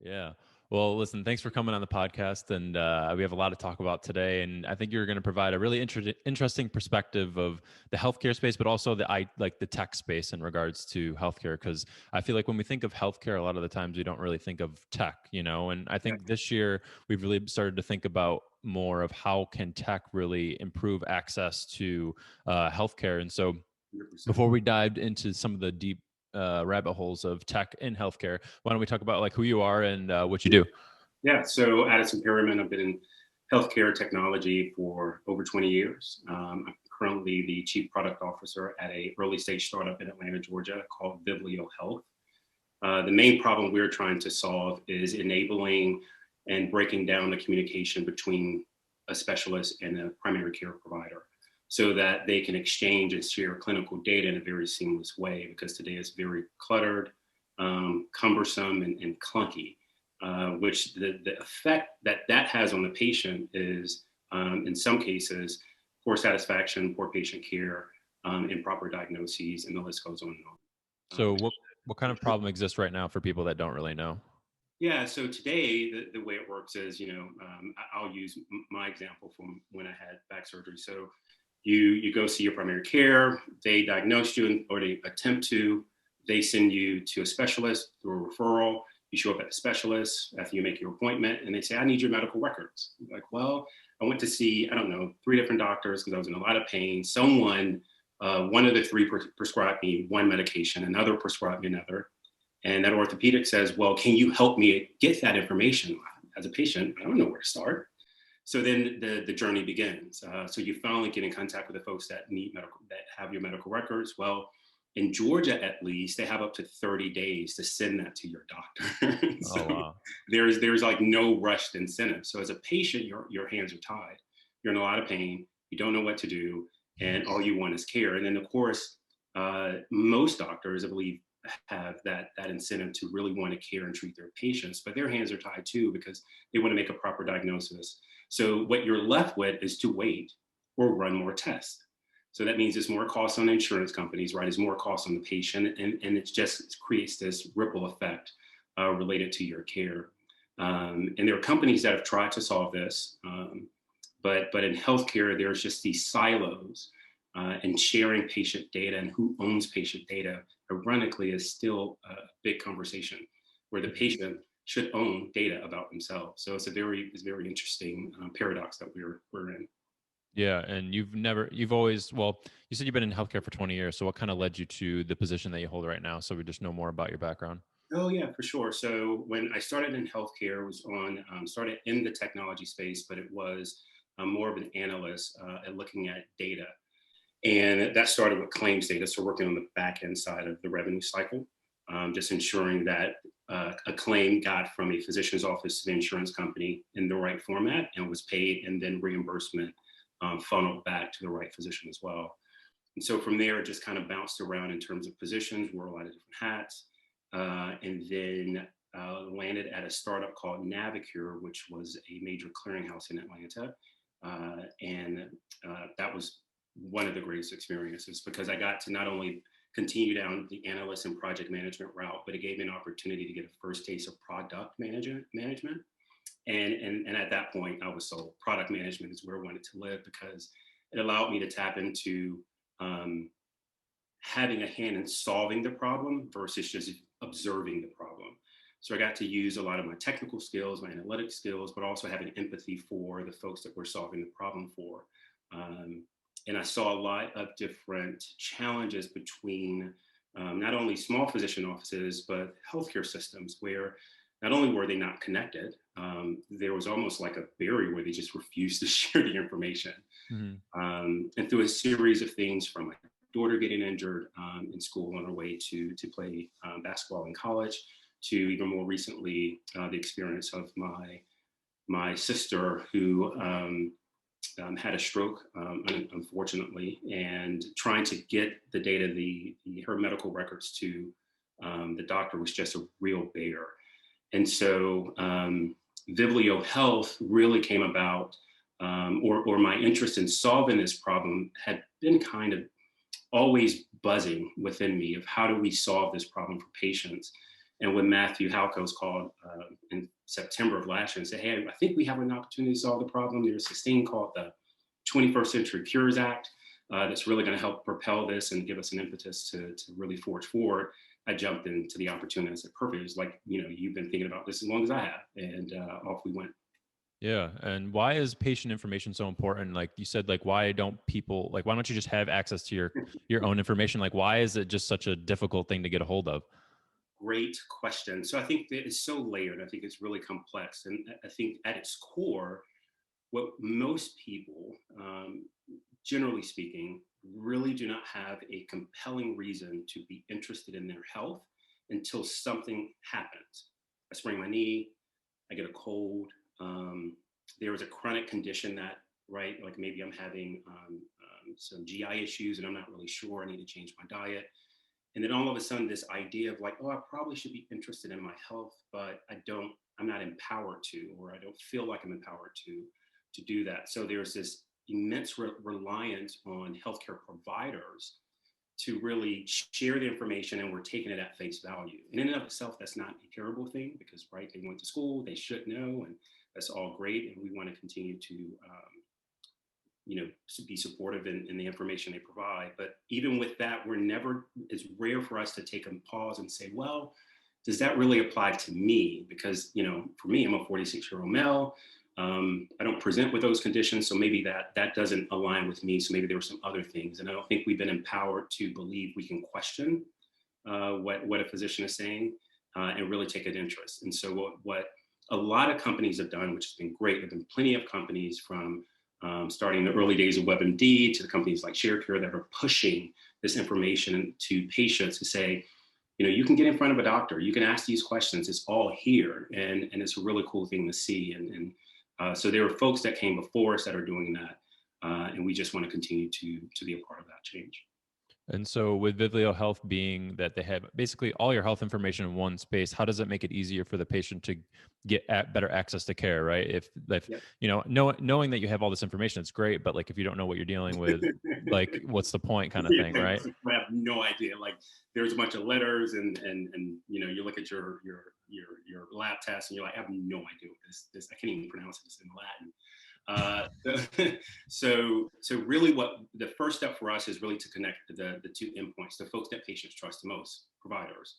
Yeah. Well, listen, thanks for coming on the podcast. And we have a lot to talk about today. And I think you're going to provide a really interesting perspective of the healthcare space, but also like the tech space in regards to healthcare. Because I feel like when we think of healthcare, a lot of the times we don't really think of tech, And I think this year we've really started to think about more of how can tech really improve access to healthcare. And so 100%. before we dived into some of the deep rabbit holes of tech in healthcare, why don't we talk about like who you are and what you do? Yeah, so Addison Perrymond, I've been in healthcare technology for over 20 years. I'm currently the chief product officer at a early stage startup in Atlanta, Georgia called Vivlio Health. The main problem we're trying to solve is enabling and breaking down the communication between a specialist and a primary care provider so that they can exchange and share clinical data in a very seamless way, because today it's very cluttered, cumbersome, and clunky, which the effect that has on the patient is, in some cases, poor satisfaction, poor patient care, improper diagnoses, and the list goes on and on. So what kind of problem exists right now for people that don't really know? Yeah, so today the way it works is, I'll use my example from when I had back surgery. So you go see your primary care, they diagnose you or they attempt to, they send you to a specialist through a referral. You show up at the specialist after you make your appointment, and they say, "I need your medical records." You're like, well, I went to see, I don't know, three different doctors because I was in a lot of pain. One of the three prescribed me one medication, another prescribed me another, and that orthopedic says, well, can you help me get that information? As a patient, I don't know where to start. So then the journey begins. So you finally get in contact with the folks that that have your medical records. Well, in Georgia, at least, they have up to 30 days to send that to your doctor. Oh So wow. there's like no rushed incentive. So as a patient, your hands are tied. You're in a lot of pain. You don't know what to do, and all you want is care. And then, of course, most doctors, I believe, have that incentive to really want to care and treat their patients, but their hands are tied too because they want to make a proper diagnosis. So what you're left with is to wait or run more tests. So that means it's more costs on insurance companies, right? It's more costs on the patient, and it just creates this ripple effect related to your care. And there are companies that have tried to solve this, but in healthcare, there's just these silos, and sharing patient data and who owns patient data, ironically, is still a big conversation where the Mhm. patient should own data about themselves. So it's very interesting paradox that we're in. Yeah, and you've always, well, you said you've been in healthcare for 20 years. So what kind of led you to the position that you hold right now? So we just know more about your background. Oh yeah, for sure. So when I started in healthcare, was on started in the technology space, but it was more of an analyst at looking at data, and that started with claims data. So working on the back end side of the revenue cycle, just ensuring that a claim got from a physician's office to the insurance company in the right format and was paid, and then reimbursement funneled back to the right physician as well. And so from there, it just kind of bounced around in terms of positions, wore a lot of different hats, and then landed at a startup called Navicure, which was a major clearinghouse in Atlanta. And that was one of the greatest experiences because I got to not only continue down the analyst and project management route, but it gave me an opportunity to get a first taste of product management. And at that point, I was sold. Product management is where I wanted to live because it allowed me to tap into um, having a hand in solving the problem versus just observing the problem. So I got to use a lot of my technical skills, my analytic skills, but also having empathy for the folks that we're solving the problem for. Um, and I saw a lot of different challenges between not only small physician offices, but healthcare systems where not only were they not connected, there was almost like a barrier where they just refused to share the information. Hmm. And through a series of things from my daughter getting injured in school on her way to play basketball in college, to even more recently the experience of my sister who had a stroke, unfortunately, and trying to get the data, her medical records to the doctor was just a real bear. And so Vivlio Health really came about, or my interest in solving this problem had been kind of always buzzing within me of how do we solve this problem for patients. And when Matthew Halco's called in September of last year and said, hey, I think we have an opportunity to solve the problem. There's this thing called the 21st Century Cures Act that's really going to help propel this and give us an impetus to really forge forward. I jumped into the opportunity. I said, perfect. It was like, you've been thinking about this as long as I have. And off we went. Yeah. And why is patient information so important? Like you said, like, why don't people, like, why don't you just have access to your own information? Like, why is it just such a difficult thing to get a hold of? Great question. So I think that it's so layered. I think it's really complex. And I think at its core, what most people, generally speaking, really do not have a compelling reason to be interested in their health until something happens. I sprain my knee, I get a cold, there is a chronic condition that, right, like maybe I'm having some GI issues and I'm not really sure, I need to change my diet. And then all of a sudden, this idea of like, oh, I probably should be interested in my health, but I'm not empowered to, or I don't feel like I'm empowered to do that. So there's this immense reliance on healthcare providers to really share the information, and we're taking it at face value. And in and of itself, that's not a terrible thing because, right, they went to school, they should know, and that's all great. And we want to continue to, be supportive in the information they provide. But even with that, it's rare for us to take a pause and say, well, does that really apply to me? Because, for me, I'm a 46-year-old male. I don't present with those conditions, so maybe that doesn't align with me. So maybe there were some other things, and I don't think we've been empowered to believe we can question what a physician is saying and really take an interest. And so what a lot of companies have done, which has been great, there have been plenty of companies from starting in the early days of WebMD to the companies like Sharecare that are pushing this information to patients to say, you can get in front of a doctor, you can ask these questions, it's all here. And it's a really cool thing to see. And so there are folks that came before us that are doing that. And we just want to continue to be a part of that change. And so with Vivlio Health being that they have basically all your health information in one space, how does it make it easier for the patient to get better access to care, right? If Yep. knowing that you have all this information, it's great, but like if you don't know what you're dealing with, like what's the point kind of thing, right? I have no idea. Like there's a bunch of letters and you look at your lab test and you're like, I have no idea what this I can't even pronounce this in Latin. So really what the first step for us is really to connect the two endpoints, the folks that patients trust the most, providers.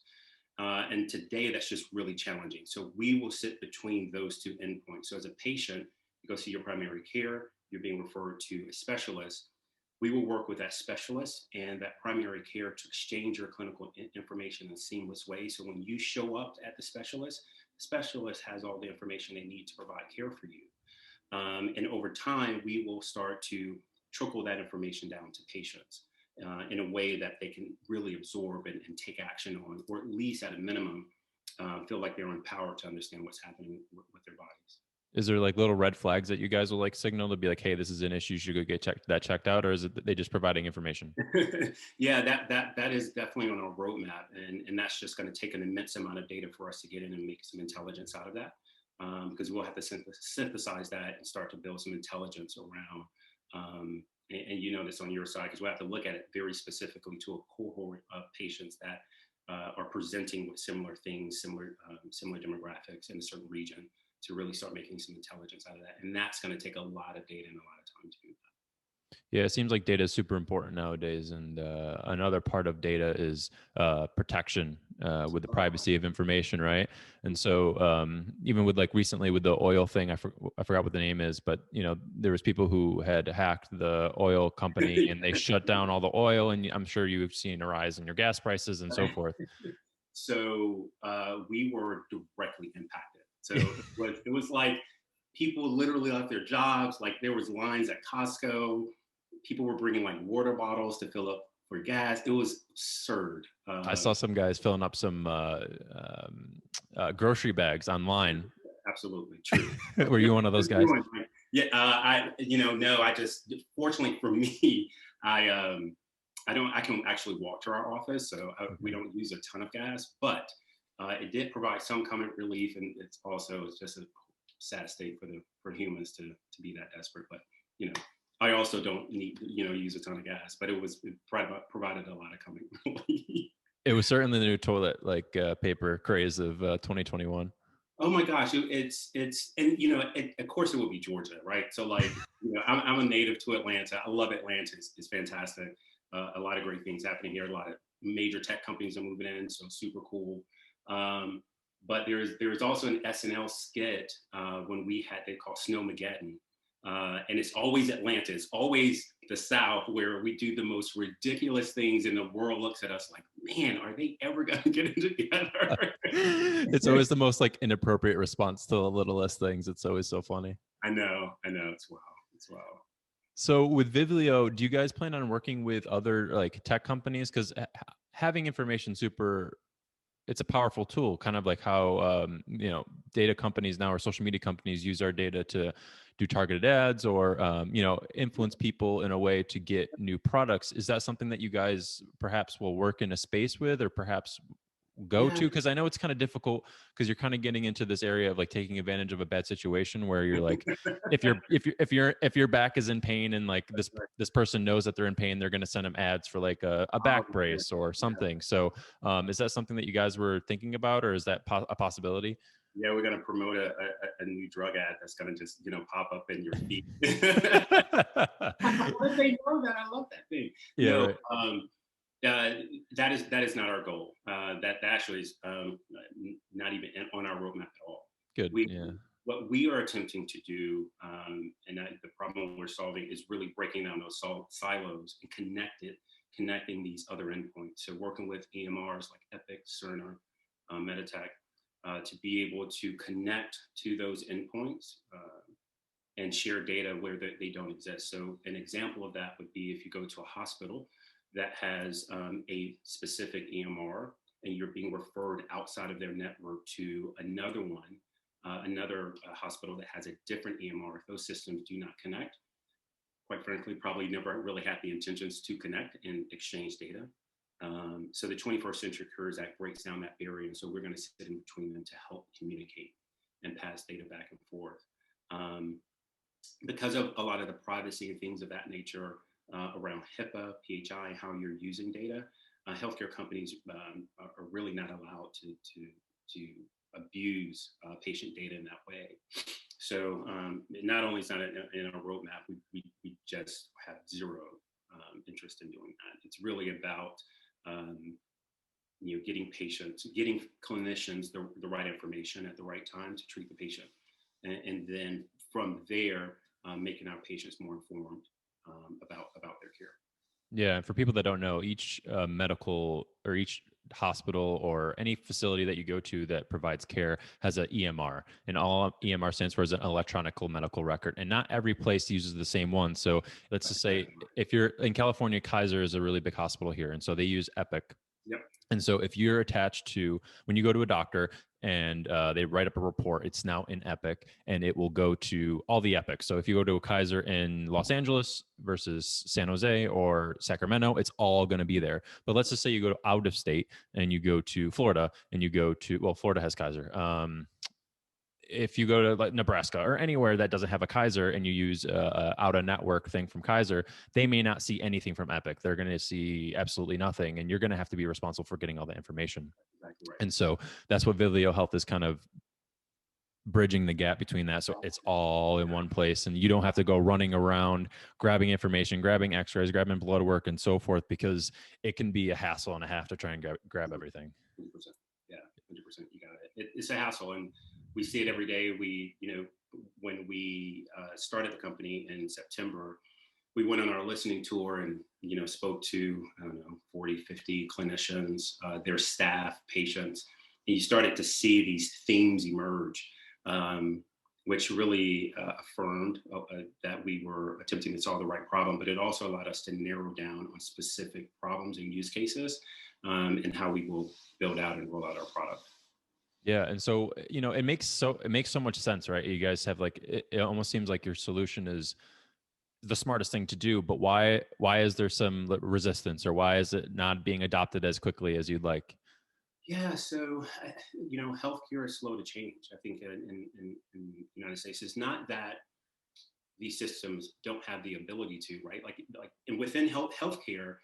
And today that's just really challenging. So we will sit between those two endpoints. So as a patient, you go see your primary care, you're being referred to a specialist. We will work with that specialist and that primary care to exchange your clinical information in a seamless way. So when you show up at the specialist has all the information they need to provide care for you. And over time, we will start to trickle that information down to patients in a way that they can really absorb and take action on, or at least at a minimum, feel like they're empowered to understand what's happening with their bodies. Is there like little red flags that you guys will like signal to be like, hey, this is an issue, you should go get checked out, or is it that they just providing information? Yeah, that is definitely on our roadmap, and that's just going to take an immense amount of data for us to get in and make some intelligence out of that. Because we'll have to synthesize that and start to build some intelligence around, and you know this on your side, because we'll have to look at it very specifically to a cohort of patients that are presenting with similar things, similar demographics in a certain region to really start making some intelligence out of that. And that's going to take a lot of data and a lot of time to do that. Yeah, it seems like data is super important nowadays, and another part of data is protection with the privacy of information, right? And so even with like recently with the oil thing, I forgot what the name is, but there was people who had hacked the oil company and they shut down all the oil, and I'm sure you've seen a rise in your gas prices and so forth. So we were directly impacted. So it was like people literally left their jobs. Like there was lines at Costco. People were bringing like water bottles to fill up for gas. It was absurd. I saw some guys filling up some grocery bags online. Absolutely true. Were you one of those guys? Yeah, no. I just fortunately for me, I can actually walk to our office, so we don't use a ton of gas, but it did provide some comic relief, and it's just a sad state for humans to be that desperate. But I also don't need use a ton of gas, but it provided a lot of comic relief. It was certainly the new toilet like paper craze of 2021. Oh my gosh, and of course it would be Georgia, right? So like, I'm a native to Atlanta. I love Atlanta. It's fantastic. A lot of great things happening here. A lot of major tech companies are moving in, so super cool. Um, but there's also an SNL skit when we had they called Snowmageddon, and it's always Atlanta. It's always the South where we do the most ridiculous things, and the world looks at us like, man, are they ever going to get it together? It's always the most like inappropriate response to the littlest things. It's always so funny. I know. It's wow. It's wow. So with Vivlio, do you guys plan on working with other like tech companies? Because having information super, it's a powerful tool, kind of like how data companies now or social media companies use our data to do targeted ads or influence people in a way to get new products. Is that something that you guys perhaps will work in a space with, or perhaps go Yeah, to? Because I know it's kind of difficult because you're kind of getting into this area of like taking advantage of a bad situation where you're like, if your back is in pain and like that's right. this person knows that they're in pain, they're going to send them ads for like a Oh, back yeah, brace or yeah. something. So is that something that you guys were thinking about, or is that a possibility? Yeah, we're gonna promote a new drug ad that's gonna just pop up in your feed. How did they know that? I love that thing. Yeah, No, right. that is not our goal. That actually is not even on our roadmap at all. Good. We Yeah. What we are attempting to do, the problem we're solving is really breaking down those silos and connecting these other endpoints. So working with EMRs like Epic, Cerner, Meditech, to be able to connect to those endpoints and share data where they don't exist. So an example of that would be if you go to a hospital that has a specific EMR and you're being referred outside of their network to another one, another hospital that has a different EMR. If those systems do not connect, quite frankly, probably never really had the intentions to connect and exchange data. So the 21st Century Cures Act breaks down that barrier. And so we're going to sit in between them to help communicate and pass data back and forth. Because of a lot of the privacy and things of that nature around HIPAA, PHI, how you're using data, healthcare companies are really not allowed to abuse patient data in that way. So not only is that in our roadmap, we just have zero interest in doing that. It's really about getting clinicians the right information at the right time to treat the patient, and then from there, making our patients more informed about their care. Yeah, and for people that don't know, each medical or each hospital or any facility that you go to that provides care has an EMR, and all EMR stands for is an electronic medical record, and not every place uses the same one. So let's just say if you're in California, Kaiser is a really big hospital here, and so they use Epic. Yep. And so if you're attached to, when you go to a doctor and they write up a report, it's now in Epic and it will go to all the Epics. So if you go to a Kaiser in Los Angeles versus San Jose or Sacramento, it's all going to be there. But let's just say you go to out of state and you go to Florida and you go to, well, Florida has Kaiser. If you go to like Nebraska or anywhere that doesn't have a Kaiser and you use a out of network thing from Kaiser, they may not see anything from Epic. They're going to see absolutely nothing, and you're going to have to be responsible for getting all the information. Exactly right. And so that's what Vivlio Health is kind of bridging the gap between that. So it's all in one place, and you don't have to go running around grabbing information, grabbing X-rays, grabbing blood work, and so forth, because it can be a hassle and a half to try and grab everything. 100%. Yeah, 100%. You got it. It's a hassle, and we see it every day. When we started the company in September, we went on our listening tour and spoke to, I don't know, 40, 50 clinicians, their staff, patients, and you started to see these themes emerge, which really affirmed that we were attempting to solve the right problem, but it also allowed us to narrow down on specific problems and use cases, and how we will build out and roll out our product. Yeah, and so it makes so much sense, right? You guys have like it almost seems like your solution is the smartest thing to do, but why is there some resistance, or why is it not being adopted as quickly as you'd like? Yeah, so healthcare is slow to change. I think in the United States, it's not that these systems don't have the ability to, right? Like, and within healthcare,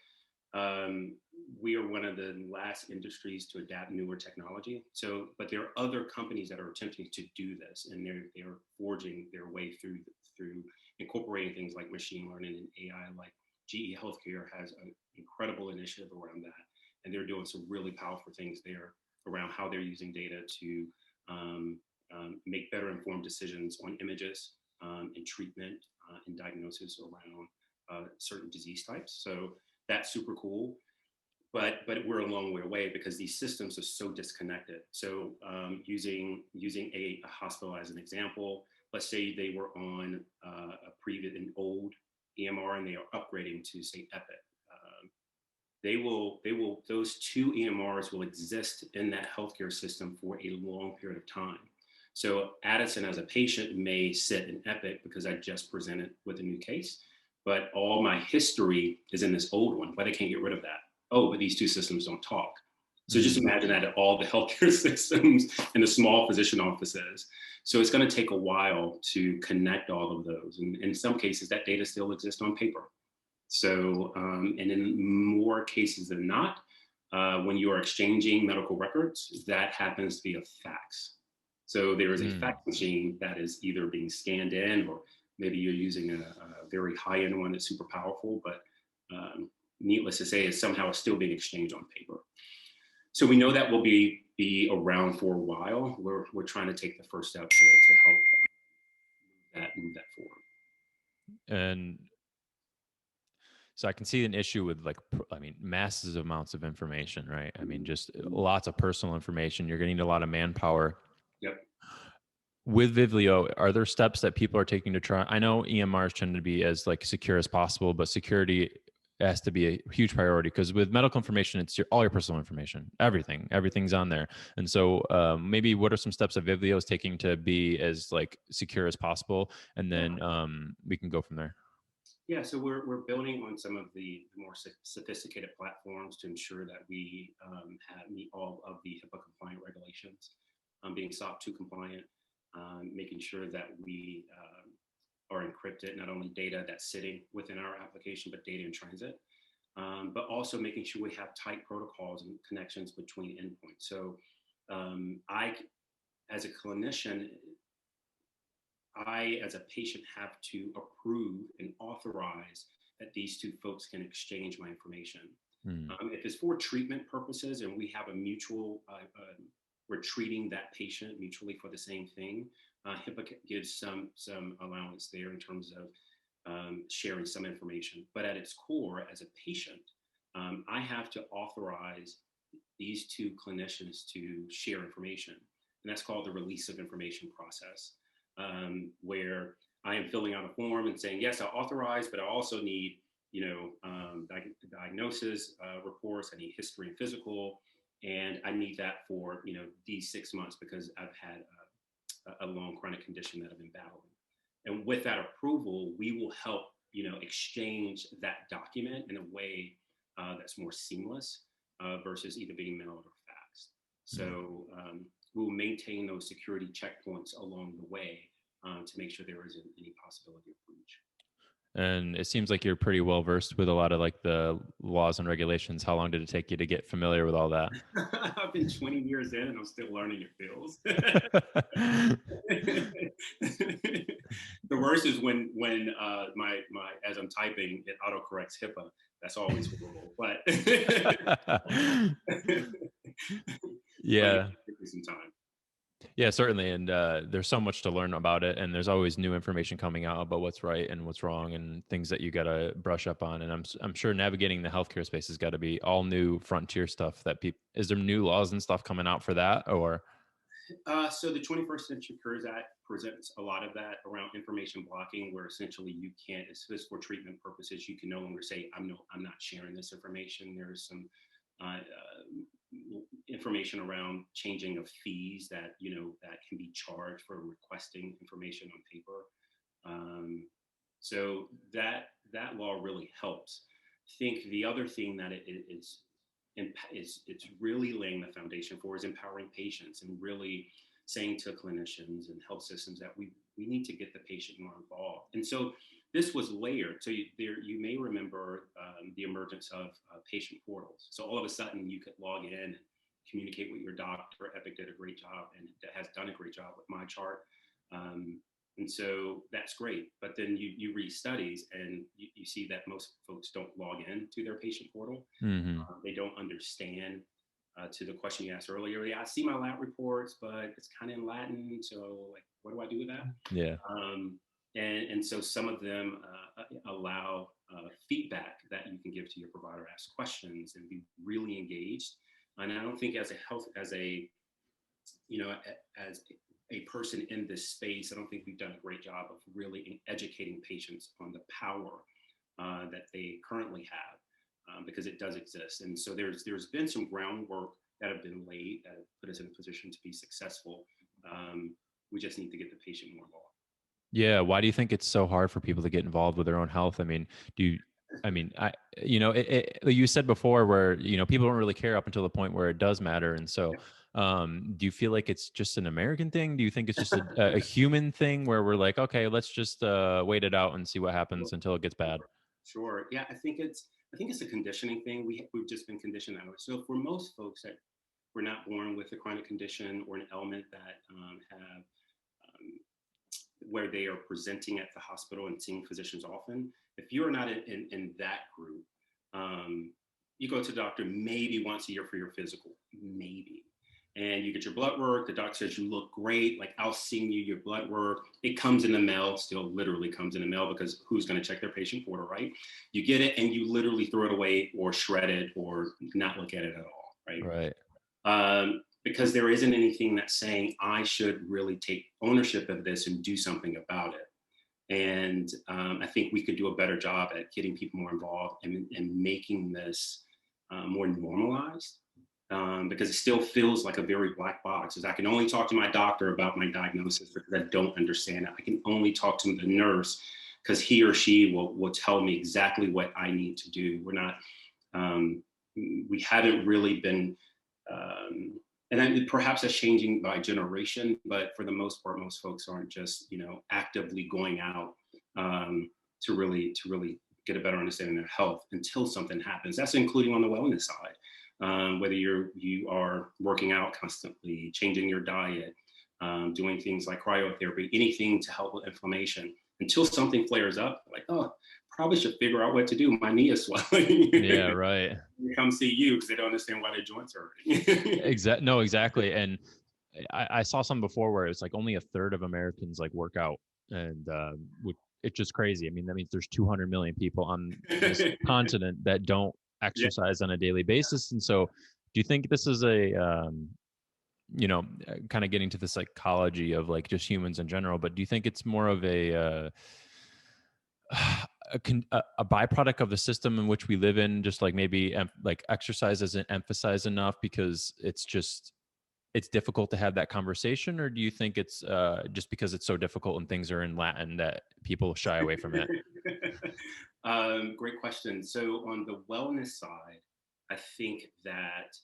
We are one of the last industries to adapt newer technology. So, but there are other companies that are attempting to do this, and they're forging their way through incorporating things like machine learning and AI. Like GE Healthcare has an incredible initiative around that, and they're doing some really powerful things there around how they're using data to make better informed decisions on images and treatment and diagnosis around certain disease types. So that's super cool. But we're a long way away because these systems are so disconnected. So using a hospital as an example, let's say they were on an old EMR and they are upgrading to say Epic. Those two EMRs will exist in that healthcare system for a long period of time. So Addison as a patient may sit in Epic because I just presented with a new case, but all my history is in this old one, but I can't get rid of that. Oh, but these two systems don't talk. So just imagine that at all the healthcare systems and the small physician offices. So it's going to take a while to connect all of those. And in some cases, that data still exists on paper. So, and in more cases than not, when you are exchanging medical records, that happens via fax. So there is a fax machine that is either being scanned in, or maybe you're using a very high-end one that's super powerful, but needless to say, is somehow still being exchanged on paper. So we know that will be around for a while. We're trying to take the first step to help move that forward. And so I can see an issue with massive amounts of information, right? I mean, just lots of personal information. You're getting a lot of manpower. Yep. With Vivlio, are there steps that people are taking to try? I know EMRs tend to be as secure as possible, but security has to be a huge priority because with medical information, it's all your personal information, everything's on there. And so maybe what are some steps that Vivlio is taking to be as secure as possible? And then we can go from there. Yeah, so we're building on some of the more sophisticated platforms to ensure that we meet all of the HIPAA compliant regulations, being SOC 2 compliant, making sure that we are encrypted, not only data that's sitting within our application, but data in transit, but also making sure we have tight protocols and connections between endpoints. So I, as a clinician, I, as a patient, have to approve and authorize that these two folks can exchange my information. If it's for treatment purposes and we have a mutual, we're treating that patient mutually for the same thing, HIPAA gives some allowance there in terms of sharing some information. But at its core, as a patient, I have to authorize these two clinicians to share information. And that's called the release of information process. Where I am filling out a form and saying, yes, I authorize, but I also need, diagnosis reports. I need history and physical, and I need that for, these 6 months because I've had a long chronic condition that I've been battling. And with that approval, we will help, exchange that document in a way that's more seamless versus either being mailed or faxed. So we'll maintain those security checkpoints along the way to make sure there isn't any possibility of breach. And it seems like you're pretty well versed with a lot of the laws and regulations. How long did it take you to get familiar with all that? I've been 20 years in and I'm still learning it feels. The worst is when my as I'm typing, it autocorrects HIPAA. That's always horrible. But yeah. Some time. Yeah, certainly. And there's so much to learn about it. And there's always new information coming out about what's right and what's wrong and things that you got to brush up on. And I'm sure navigating the healthcare space has got to be all new frontier stuff that people, is there new laws and stuff coming out for that or? So the 21st Century Cures Act presents a lot of that around information blocking, where essentially you can't, if it's for treatment purposes, you can no longer say, I'm not sharing this information. There's some information around changing of fees that that can be charged for requesting information on paper. So that law really helps. I think the other thing that it's really laying the foundation for is empowering patients and really saying to clinicians and health systems that we need to get the patient more involved. And so This was layered. So you may remember the emergence of patient portals. So all of a sudden you could log in and communicate with your doctor. Epic did a great job and has done a great job with my chart. And so that's great. But then you read studies and you see that most folks don't log in to their patient portal. Mm-hmm. They don't understand. To the question you asked earlier, yeah, I see my lab reports, but it's kind of in Latin. So like, what do I do with that? Yeah. And so some of them allow feedback that you can give to your provider, ask questions, and be really engaged. And I don't think as a as a person in this space, I don't think we've done a great job of really educating patients on the power that they currently have, because it does exist. And so there's been some groundwork that have been laid that have put us in a position to be successful. We just need to get the patient more involved. Yeah. Why do you think it's so hard for people to get involved with their own health? I mean, you said before where, people don't really care up until the point where it does matter. And so, do you feel like it's just an American thing? Do you think it's just a human thing where we're like, okay, let's just wait it out and see what happens until it gets bad? Sure. Yeah, I think it's a conditioning thing. We've just been conditioned that way. So for most folks that were not born with a chronic condition or an ailment that have where they are presenting at the hospital and seeing physicians often, if you're not in that group, you go to the doctor maybe once a year for your physical, maybe. And you get your blood work. The doctor says you look great. Like, I'll send you your blood work. It comes in the mail, still literally comes in the mail, because who's going to check their patient portal, right? You get it and you literally throw it away or shred it or not look at it at all, right? Right. Because there isn't anything that's saying I should really take ownership of this and do something about it. And I think we could do a better job at getting people more involved and making this more normalized, because it still feels like a very black box. Is I can only talk to my doctor about my diagnosis because I don't understand it. I can only talk to the nurse because he or she will tell me exactly what I need to do. We haven't really been, and then perhaps that's changing by generation, but for the most part, most folks aren't just, actively going out to really get a better understanding of their health until something happens. That's including on the wellness side. Whether you are working out constantly, changing your diet, doing things like cryotherapy, anything to help with inflammation, until something flares up, like, oh, probably should figure out what to do. My knee is swelling. Yeah. Right. They come see you because they don't understand why their joints are hurting. No, exactly. And I saw some before where it's like only a third of Americans like work out, and it's just crazy. I mean, that means there's 200 million people on this continent that don't exercise on a daily basis. And so, do you think this is kind of getting to the psychology of like just humans in general, but do you think it's more of a byproduct of the system in which we live in, just like maybe like exercise isn't emphasized enough because it's difficult to have that conversation? Or do you think it's just because it's so difficult and things are in Latin that people shy away from it? Great question. So on the wellness side, I think that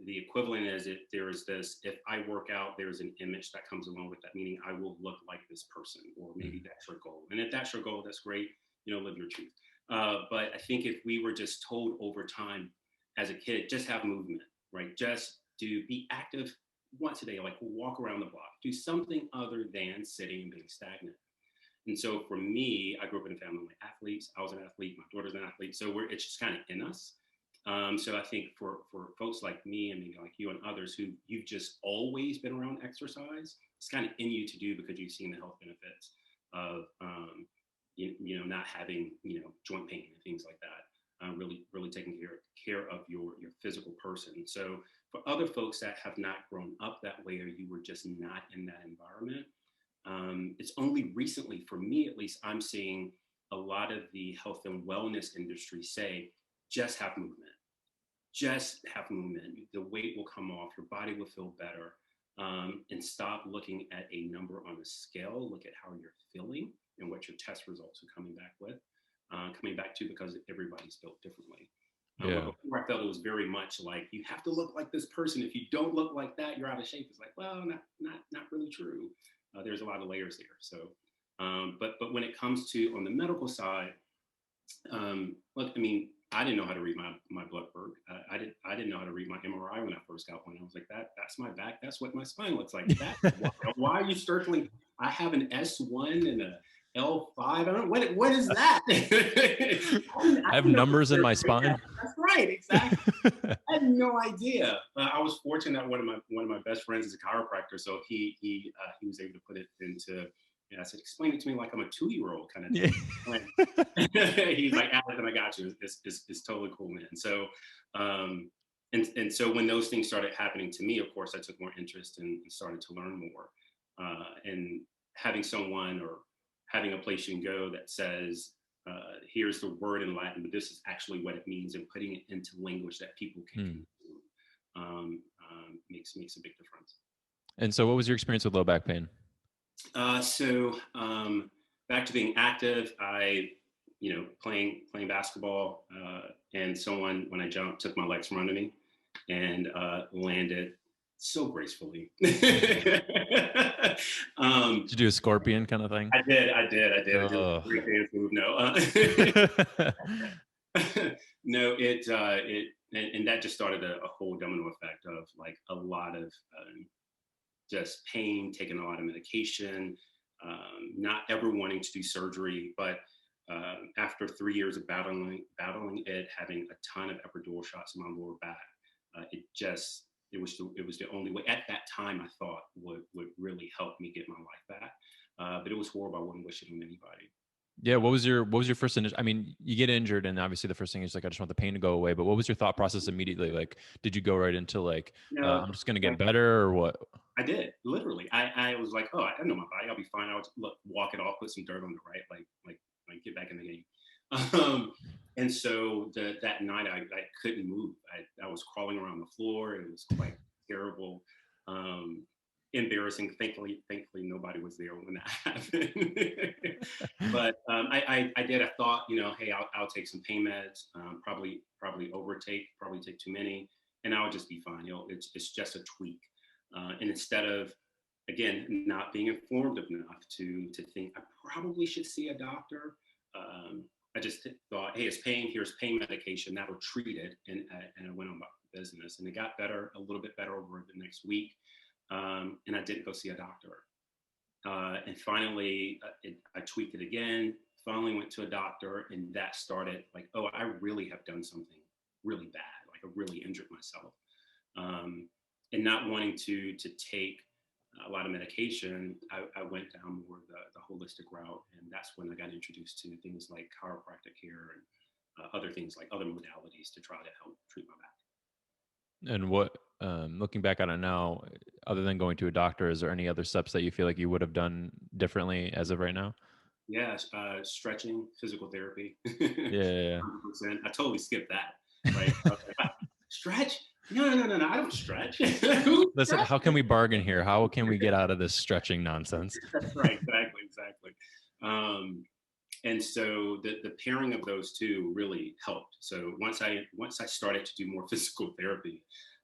the equivalent is, if there is this, if I work out, there's an image that comes along with that, meaning I will look like this person, or maybe that's your goal. And if that's your goal, that's great, live your truth. But I think if we were just told over time as a kid, just have movement, right? Just be active once a day, like walk around the block, do something other than sitting and being stagnant. And so for me, I grew up in a family of athletes. I was an athlete. My daughter's an athlete. So it's just kind of in us. So I think for folks like me and maybe like you and others who you've just always been around exercise, it's kind of in you to do because you've seen the health benefits of not having joint pain and things like that. Really taking care of your physical person. So for other folks that have not grown up that way, or you were just not in that environment, it's only recently, for me at least, I'm seeing a lot of the health and wellness industry say, just have movement. Just have movement. The weight will come off, your body will feel better, and stop looking at a number on a scale. Look at how you're feeling and what your test results are coming back to, because everybody's built differently. Yeah. Before I felt it was very much like, you have to look like this person. If you don't look like that, you're out of shape. It's like, well, not really true. There's a lot of layers there. So But when it comes to on the medical side, look, I mean, I didn't know how to read my blood work. I didn't know how to read my MRI when I first got one. I was like, that's my back. That's what my spine looks like. That why are you circling? I have an S1 and a L5. I don't know what is that. I have numbers in my spine. That's right, exactly. I had no idea. I was fortunate that one of my best friends is a chiropractor, so he was able to put it into. And I said, explain it to me like I'm a 2-year-old kind of thing. Yeah. He's like, Addison, I got you. It's totally cool, man. So, and so when those things started happening to me, of course, I took more interest and started to learn more. And having someone or having a place you can go that says, here's the word in Latin, but this is actually what it means, and putting it into language that people can consume makes a big difference. And so, what was your experience with low back pain? So back to being active, playing basketball, and someone, when I jumped, took my legs from under me and landed so gracefully. Did you do a scorpion kind of thing? I did. I did a great dance move. No, no, and that just started a whole domino effect of like a lot of just pain, taking a lot of medication, not ever wanting to do surgery. But after 3 years of battling it, having a ton of epidural shots in my lower back, it was the only way at that time I thought would really help me get my life back. But it was horrible. I wouldn't wish it on anybody. Yeah. What was your first initial? I mean, you get injured, and obviously the first thing is like, I just want the pain to go away. But what was your thought process immediately? Like, did you go right into like, I'm just going to get better, or what? I did, literally. I was like, oh, I know my body. I'll be fine. I'll walk it off, put some dirt on it, right? Like get back in the game. And so that night I couldn't move. I was crawling around the floor. It was quite terrible. Embarrassing. Thankfully nobody was there when that happened. But I did. I thought, hey, I'll take some pain meds. Probably take too many, and I would just be fine. It's just a tweak. And instead of, again, not being informed enough to think I probably should see a doctor, I just thought, hey, it's pain. Here's pain medication that'll treat it, and I went on my business, and it got better, a little bit better over the next week. And I didn't go see a doctor. And finally, I tweaked it again. Finally went to a doctor, and that started like, oh, I really have done something really bad. Like I really injured myself. And not wanting to take a lot of medication, I went down more the holistic route, and that's when I got introduced to things like chiropractic care and other things like other modalities to try to help treat my back. And what, looking back on it now, other than going to a doctor, is there any other steps that you feel like you would have done differently as of right now? Yeah, stretching, physical therapy. Yeah. 100%. I totally skipped that. Right? Stretch? No, I don't stretch. Listen, how can we bargain here? How can we get out of this stretching nonsense? That's right, exactly. And so the pairing of those two really helped. So once I started to do more physical therapy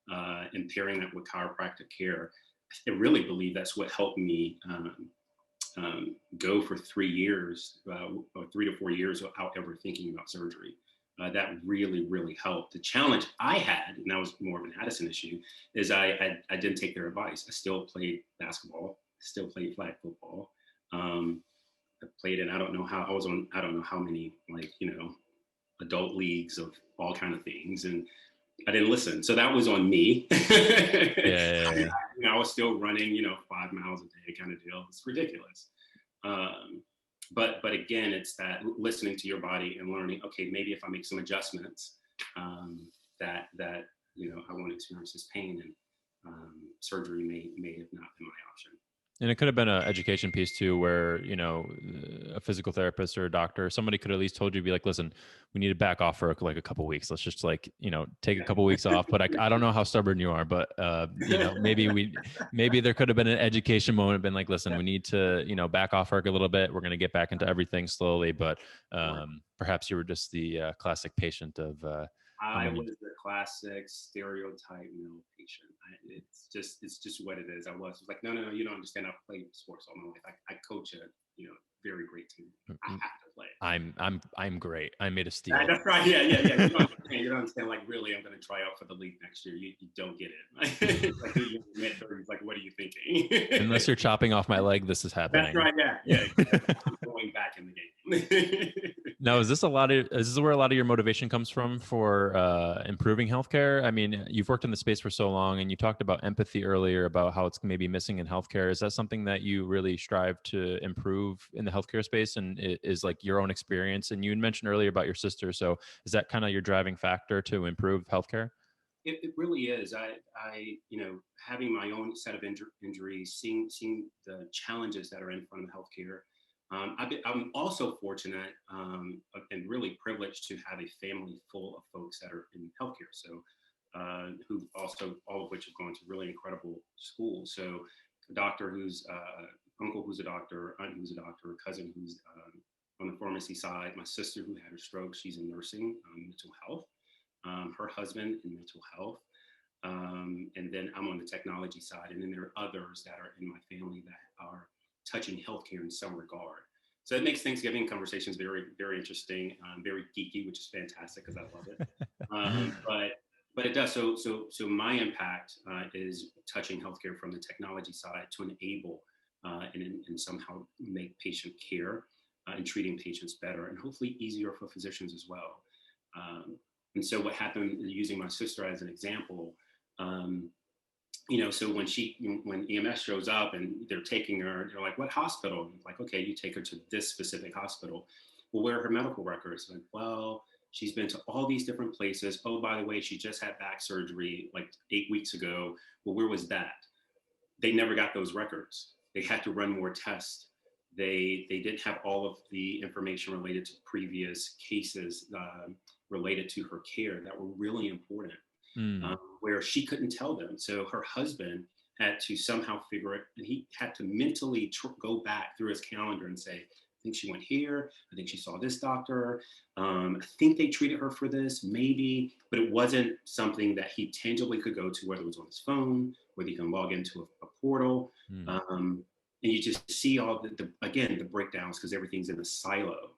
and pairing that with chiropractic care, I really believe that's what helped me go for 3 years, or 3 to 4 years without ever thinking about surgery. That really helped. The challenge I had, and that was more of an Addison issue, is I didn't take their advice. I still played basketball, still played flag football. I played in, I don't know how many, like, adult leagues of all kind of things. And I didn't listen. So that was on me. Yeah. I was still running, 5 miles a day kind of deal. It's ridiculous. But again, it's that listening to your body and learning, okay, maybe if I make some adjustments, that I won't experience this pain, and surgery may have not been my option. And it could have been an education piece too, where, a physical therapist or a doctor, somebody could at least told you, be like, listen, we need to back off for like a couple of weeks. Let's just like, take a couple of weeks off. But I don't know how stubborn you are, but maybe there could have been an education moment, been like, listen, we need to, back off work a little bit. We're going to get back into everything slowly. But perhaps you were just the classic patient of, I was the classic stereotype male patient. It's just what it is. I was like, no, you don't understand. I've played sports all my life. I coach at very I'm great. I'm made of steel. That's right. Yeah, yeah, yeah. You don't understand. You don't understand. Like, really, I'm going to try out for the league next year. You don't get it. It's like you're mid 30s. Like, what are you thinking? Unless you're chopping off my leg, this is That's happening. right. Yeah, yeah. Exactly. I'm going back in the game. Now, is this where a lot of your motivation comes from for improving healthcare? I mean, you've worked in the space for so long, and you talked about empathy earlier about how it's maybe missing in healthcare. Is that something that you really strive to improve in the healthcare space, and it is like your own experience? And you had mentioned earlier about your sister, so is that kind of your driving factor to improve healthcare? It really is. Having my own set of injuries, seeing the challenges that are in front of healthcare. I'm also fortunate and really privileged to have a family full of folks that are in healthcare. So, who also all of which have gone to really incredible schools. So, a doctor who's uncle who's a doctor, aunt who's a doctor, cousin who's on the pharmacy side, my sister who had a stroke, she's in nursing, mental health, her husband in mental health. And then I'm on the technology side. And then there are others that are in my family that are touching healthcare in some regard. So it makes Thanksgiving conversations very, very interesting, very geeky, which is fantastic because I love it. But it does. So my impact is touching healthcare from the technology side to enable and somehow make patient care and treating patients better and hopefully easier for physicians as well. And so what happened, using my sister as an example, um, so when EMS shows up and they're taking her, they're like, "What hospital?" And like, "Okay, you take her to this specific hospital." Well, where are her medical records? Like, well, she's been to all these different places. Oh, by the way, she just had back surgery like 8 weeks ago. Well, where was that? They never got those records. They had to run more tests. They didn't have all of the information related to previous cases related to her care that were really important, Mm. where she couldn't tell them. So her husband had to somehow figure it, and he had to mentally go back through his calendar and say, "I think she went here. I think she saw this doctor. I think they treated her for this, maybe," but it wasn't something that he tangibly could go to, whether it was on his phone, whether he can log into a portal. Mm. And you just see all again, the breakdowns because everything's in a silo.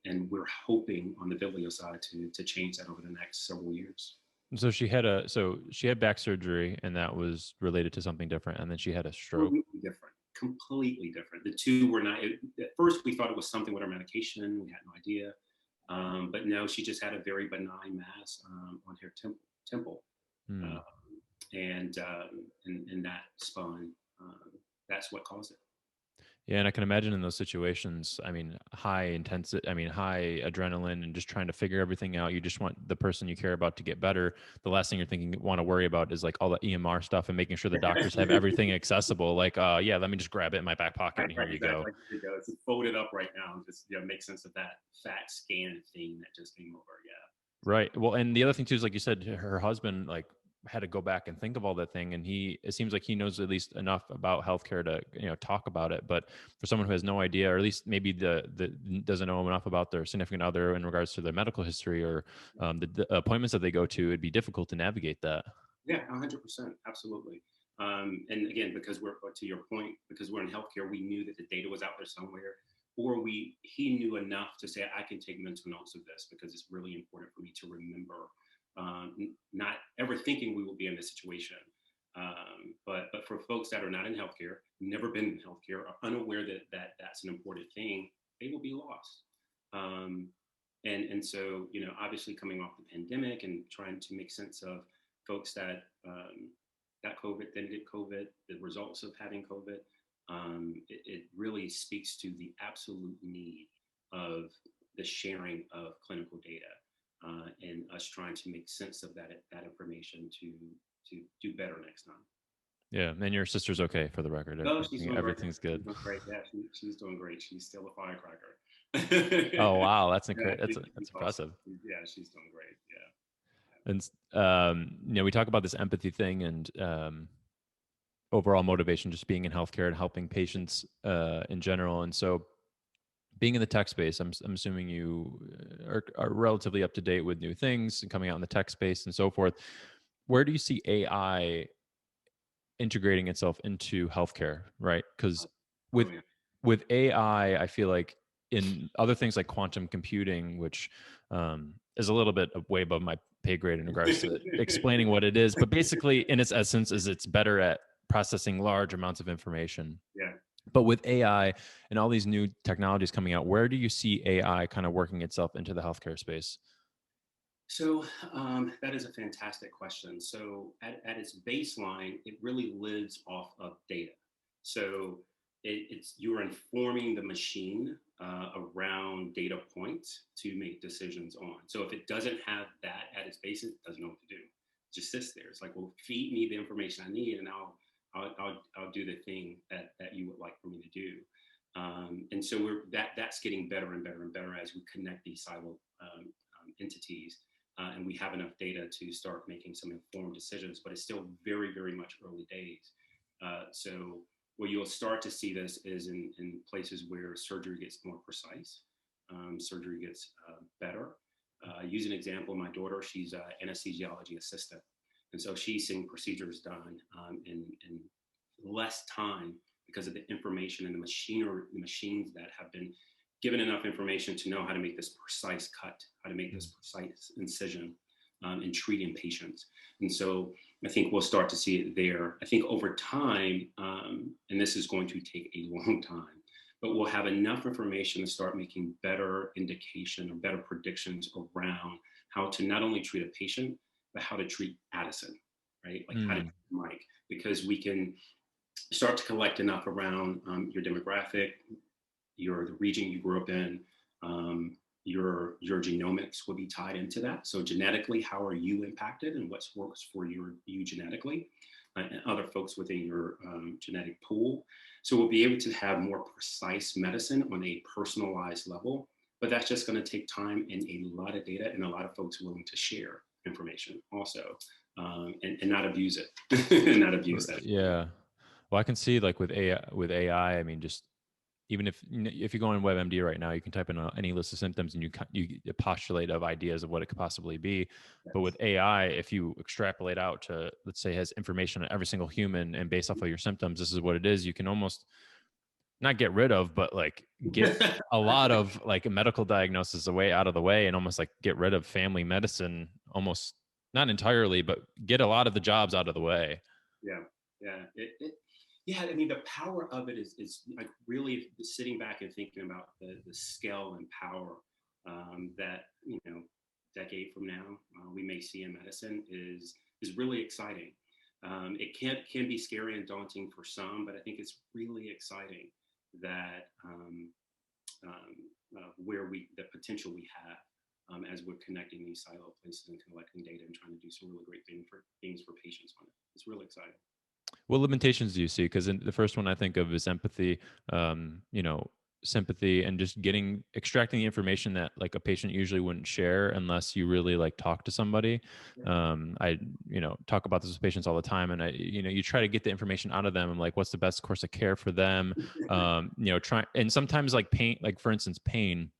And we're hoping on the Vivlio side to change that over the next several years. So she had back surgery, and that was related to something different, and then she had a stroke. Completely different. Completely different. The two were not. At first, we thought it was something with her medication. We had no idea, but no, she just had a very benign mass on her temple, Mm. uh, and that spun. Um, that's what caused it. Yeah, and I can imagine in those situations, I mean, high intensity, I mean, high adrenaline and just trying to figure everything out. You just want the person you care about to get better. The last thing you're thinking want to worry about is like all the EMR stuff and making sure the doctors have everything accessible. Like, yeah, let me just grab it in my back pocket Right, and here right, you go. exactly. Here you go. It's folded up right now. And just make sense of that fat scan thing that just came over. Yeah. Right. Well, and the other thing too is like you said, her husband like had to go back and think of all that thing, and it seems like he knows at least enough about healthcare to talk about it. But for someone who has no idea, or at least maybe the doesn't know enough about their significant other in regards to their medical history or the appointments that they go to, it'd be difficult to navigate that. Yeah, 100%. Absolutely. And again, because we're to your point, because we're in healthcare, we knew that the data was out there somewhere, or he knew enough to say, "I can take mental notes of this because it's really important for me to remember." Not ever thinking we will be in this situation. But for folks that are not in healthcare, never been in healthcare, are unaware that that's an important thing, they will be lost. Um, and so, obviously coming off the pandemic and trying to make sense of folks that got COVID, then get COVID, the results of having COVID, it really speaks to the absolute need of the sharing of clinical data and us trying to make sense of that information to do better next time. Yeah, and your sister's okay for the record. No, she's doing great. Everything's good. She's doing great. Yeah, she's doing great. She's still a firecracker. Oh wow, Yeah, that's she's awesome. impressive. Yeah, she's doing great. Yeah. And we talk about this empathy thing and overall motivation, just being in healthcare and helping patients in general. And so, being in the tech space, I'm assuming you are relatively up to date with new things and coming out in the tech space and so forth. Where do you see AI integrating itself into healthcare? Right, because Oh with yeah. AI, I feel like in other things like quantum computing, which is a little bit way above my pay grade in regards to explaining what it is, but basically in its essence is it's better at processing large amounts of information. Yeah. But with AI and all these new technologies coming out, where do you see AI kind of working itself into the healthcare space? So that is a fantastic question. So at its baseline, it really lives off of data. So it's you're informing the machine around data points to make decisions on. So if it doesn't have that at its base, it doesn't know what to do. It just sits there. It's like, well, feed me the information I need, and I'll do the thing that you would like for me to do. And so that's getting better and better and better as we connect these silo entities. And we have enough data to start making some informed decisions, but it's still very, very much early days. So where you'll start to see this is in places where surgery gets more precise, surgery gets better. Use an example, my daughter, she's an anesthesiology assistant. And so she's seeing procedures done in less time because of the information and the machines that have been given enough information to know how to make this precise cut, how to make this precise incision in treating patients. And so I think we'll start to see it there. I think over time, and this is going to take a long time, but we'll have enough information to start making better indication or better predictions around how to not only treat a patient, but how to treat Addison, right? Like how to treat Mike, because we can start to collect enough around your demographic, the region you grew up in, your genomics will be tied into that. So genetically, how are you impacted and what works for you genetically and other folks within your genetic pool. So we'll be able to have more precise medicine on a personalized level, but that's just going to take time and a lot of data and a lot of folks willing to share information also and not abuse it and not abuse that. Yeah. Well, I can see like with AI, I mean, just even if you go on WebMD right now, you can type in any list of symptoms and you postulate of ideas of what it could possibly be. Yes. But with AI, if you extrapolate out to, let's say, has information on every single human and based off of your symptoms, this is what it is. You can almost not get rid of, but like get a lot of like a medical diagnosis away out of the way and almost like get rid of family medicine, almost not entirely, but get a lot of the jobs out of the way. Yeah. Yeah. I mean, the power of it is like really sitting back and thinking about the scale and power that, decade from now we may see in medicine is really exciting. It can be scary and daunting for some, but I think it's really exciting that the potential we have as we're connecting these silo places and collecting data and trying to do some really great things for patients on it. It's really exciting. What limitations do you see? Because the first one I think of is empathy, sympathy, and just extracting the information that like a patient usually wouldn't share unless you really like talk to somebody. Yeah. I talk about this with patients all the time, and you try to get the information out of them. I'm like, what's the best course of care for them? And sometimes like pain, like for instance, pain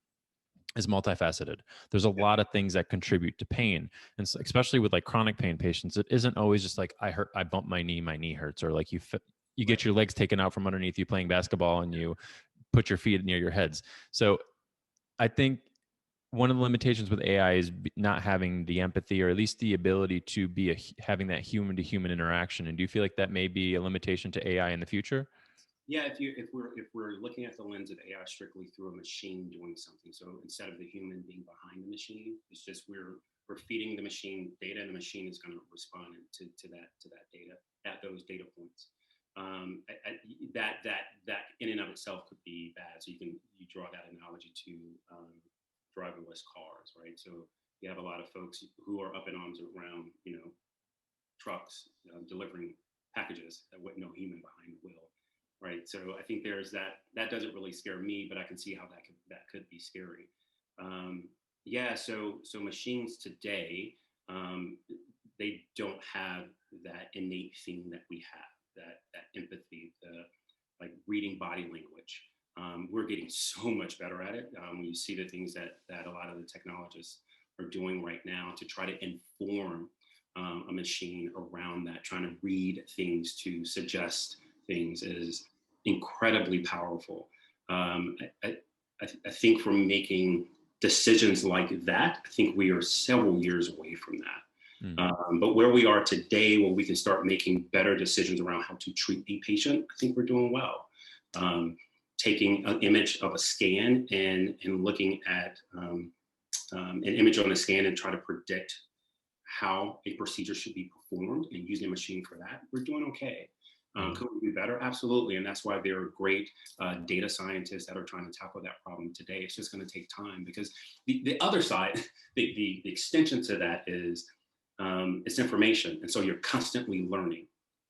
is multifaceted. There's a lot of things that contribute to pain. And so, especially with like chronic pain patients, it isn't always just like I bumped my knee hurts, or like you get your legs taken out from underneath you playing basketball and you put your feet near your heads. So I think one of the limitations with AI is not having the empathy, or at least the ability to be having that human to human interaction. And do you feel like that may be a limitation to AI in the future? Yeah, if we're looking at the lens of AI strictly through a machine doing something, so instead of the human being behind the machine, it's just we're feeding the machine data, and the machine is going to respond to that data at those data points. That in and of itself could be bad. So you draw that analogy to driverless cars, right? So you have a lot of folks who are up in arms around trucks delivering packages with no human behind the wheel. Right. So I think there's that doesn't really scare me, but I can see how that could be scary. So machines today, they don't have that innate thing that we have, that empathy, the like reading body language. We're getting so much better at it. When you see the things that a lot of the technologists are doing right now to try to inform a machine around that, trying to read things to suggest things is incredibly powerful. I think from making decisions like that, I think we are several years away from that. Mm. But where we are today, where we can start making better decisions around how to treat a patient, I think we're doing well. Taking an image of a scan and looking at an image on a scan and try to predict how a procedure should be performed and using a machine for that, we're doing okay. Yeah. Could we do better? Absolutely. And that's why there are great data scientists that are trying to tackle that problem today. It's just going to take time because the other side, the extension to that is it's information. And so you're constantly learning.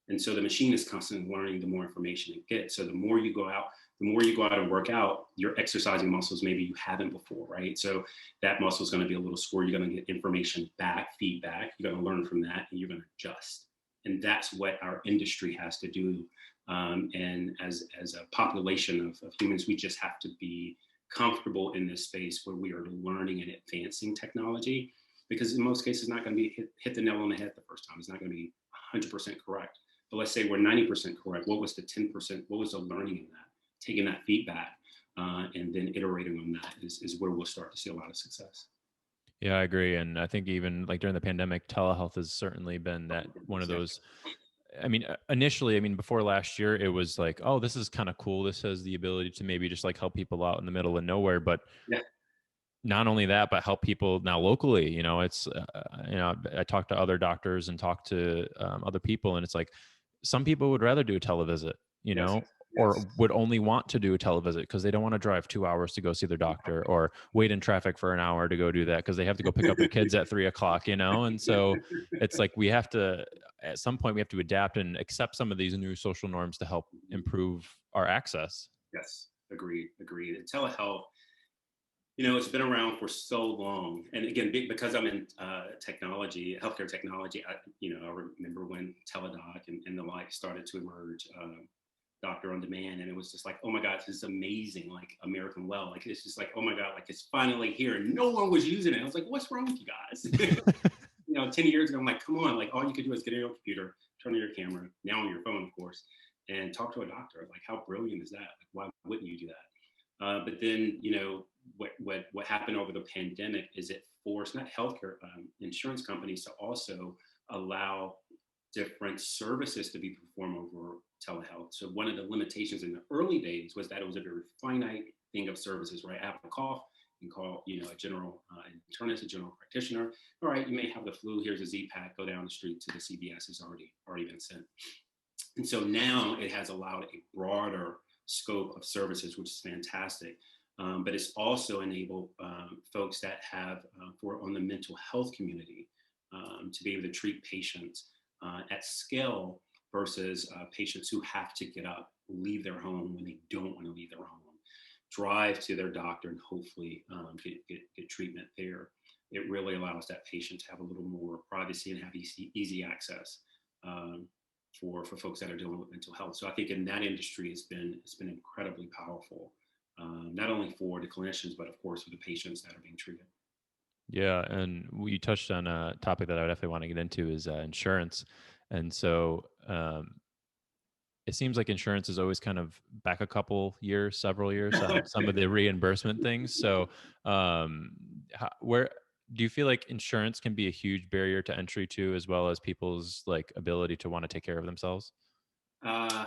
And so the machine is constantly learning the more information it gets. So the more you go out and work out, you're exercising muscles maybe you haven't before, right? So that muscle is going to be a little sore. You're going to get information back, feedback. You're going to learn from that, and you're going to adjust. And that's what our industry has to do. And as a population of humans, we just have to be comfortable in this space where we are learning and advancing technology, because in most cases, it's not going to be hit the nail on the head the first time. It's not going to be 100% correct. But let's say we're 90% correct. What was the 10%? What was the learning in that? Taking that feedback and then iterating on that is where we'll start to see a lot of success. Yeah, I agree. And I think even like during the pandemic, telehealth has certainly been that one of those. I mean, initially, I mean, before last year, it was like, oh, this is kind of cool. This has the ability to maybe just like help people out in the middle of nowhere. But Yeah. not only that, but help people now locally. It's, I talk to other doctors and talk to other people, and it's like some people would rather do a televisit, Yes. or Yes. would only want to do a televisit because they don't want to drive 2 hours to go see their doctor or wait in traffic for an hour to go do that because they have to go pick up their kids at 3 o'clock, And so it's like we have to, at some point, we have to adapt and accept some of these new social norms to help improve our access. Yes. Agreed. Agreed. And telehealth, it's been around for so long. And again, because I'm in technology, healthcare technology, I remember when Teladoc and the like started to emerge, Doctor on Demand. And it was just like, oh my God, this is amazing. Like American Well, like, it's just like, oh my God, like it's finally here. And no one was using it. I was like, what's wrong with you guys? 10 years ago, I'm like, come on, like all you could do is get on your computer, turn on your camera, now on your phone, of course, and talk to a doctor. Like, how brilliant is that? Like, why wouldn't you do that? But then, what happened over the pandemic is it forced not healthcare insurance companies to also allow different services to be performed over telehealth. So one of the limitations in the early days was that it was a very finite thing of services, right? I have a cough, you can call, a general internist, a general practitioner. All right, you may have the flu. Here's a Z-Pack. Go down the street to the CVS. It's already been sent. And so now it has allowed a broader scope of services, which is fantastic. But it's also enabled folks that have, on the mental health community, to be able to treat patients at scale versus patients who have to get up, leave their home when they don't want to leave their home, drive to their doctor and hopefully get treatment there. It really allows that patient to have a little more privacy and have easy access for folks that are dealing with mental health. So I think in that industry, it's been incredibly powerful. Not only for the clinicians, but of course for the patients that are being treated. Yeah, and you touched on a topic that I definitely want to get into is insurance, and so it seems like insurance is always kind of back a couple years, several years on some of the reimbursement things. So, where do you feel like insurance can be a huge barrier to entry to, as well as people's like ability to want to take care of themselves? 100%,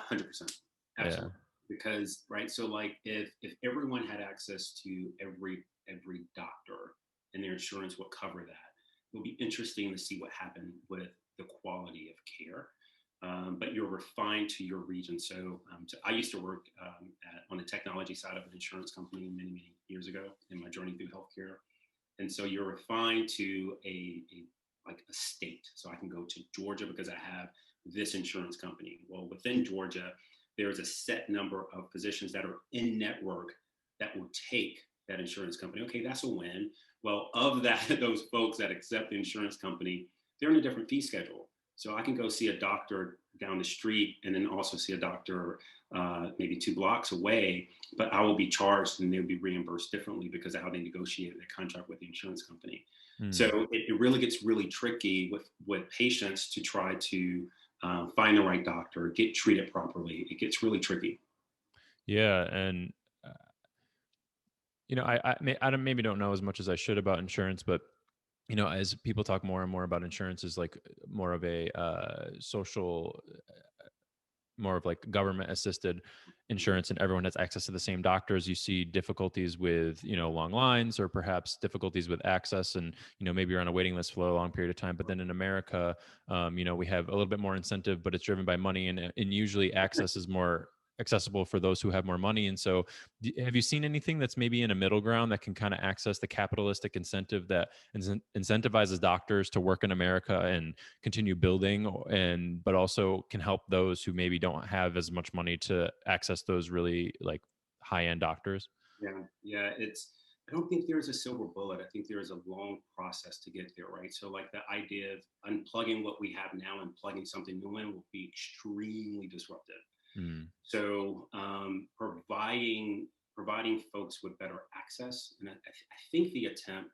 Yeah. absolutely. Because right, so like if everyone had access to every doctor and their insurance would cover that, it would be interesting to see what happened with the quality of care. But you're refined to your region. So I used to work on the technology side of an insurance company many years ago in my journey through healthcare. And so you're refined to like a state. So I can go to Georgia because I have this insurance company. Well, within Georgia, there's a set number of physicians that are in network that will take that insurance company. Okay, that's a win. Well, of that, those folks that accept the insurance company, they're in a different fee schedule. So I can go see a doctor down the street and then also see a doctor maybe 2 blocks away, but I will be charged and they'll be reimbursed differently because of how they negotiated the contract with the insurance company. So it really gets really tricky with patients to try to find the right doctor, get treated properly. It gets really tricky. Yeah, and I don't, maybe don't know as much as I should about insurance, but as people talk more and more about insurance is like more of a social, more of like government assisted insurance, and everyone has access to the same doctors, you see difficulties with long lines, or perhaps difficulties with access, and maybe you're on a waiting list for a long period of time. But then in America, we have a little bit more incentive, but it's driven by money, and usually access is more accessible for those who have more money. And so have you seen anything that's maybe in a middle ground that can kind of access the capitalistic incentive that incentivizes doctors to work in America and continue building, but also can help those who maybe don't have as much money to access those really like high end doctors? Yeah. I don't think there's a silver bullet. I think there is a long process to get there, right? So, like the idea of unplugging what we have now and plugging something new in will be extremely disruptive. Mm, So, providing folks with better access, and I think the attempt,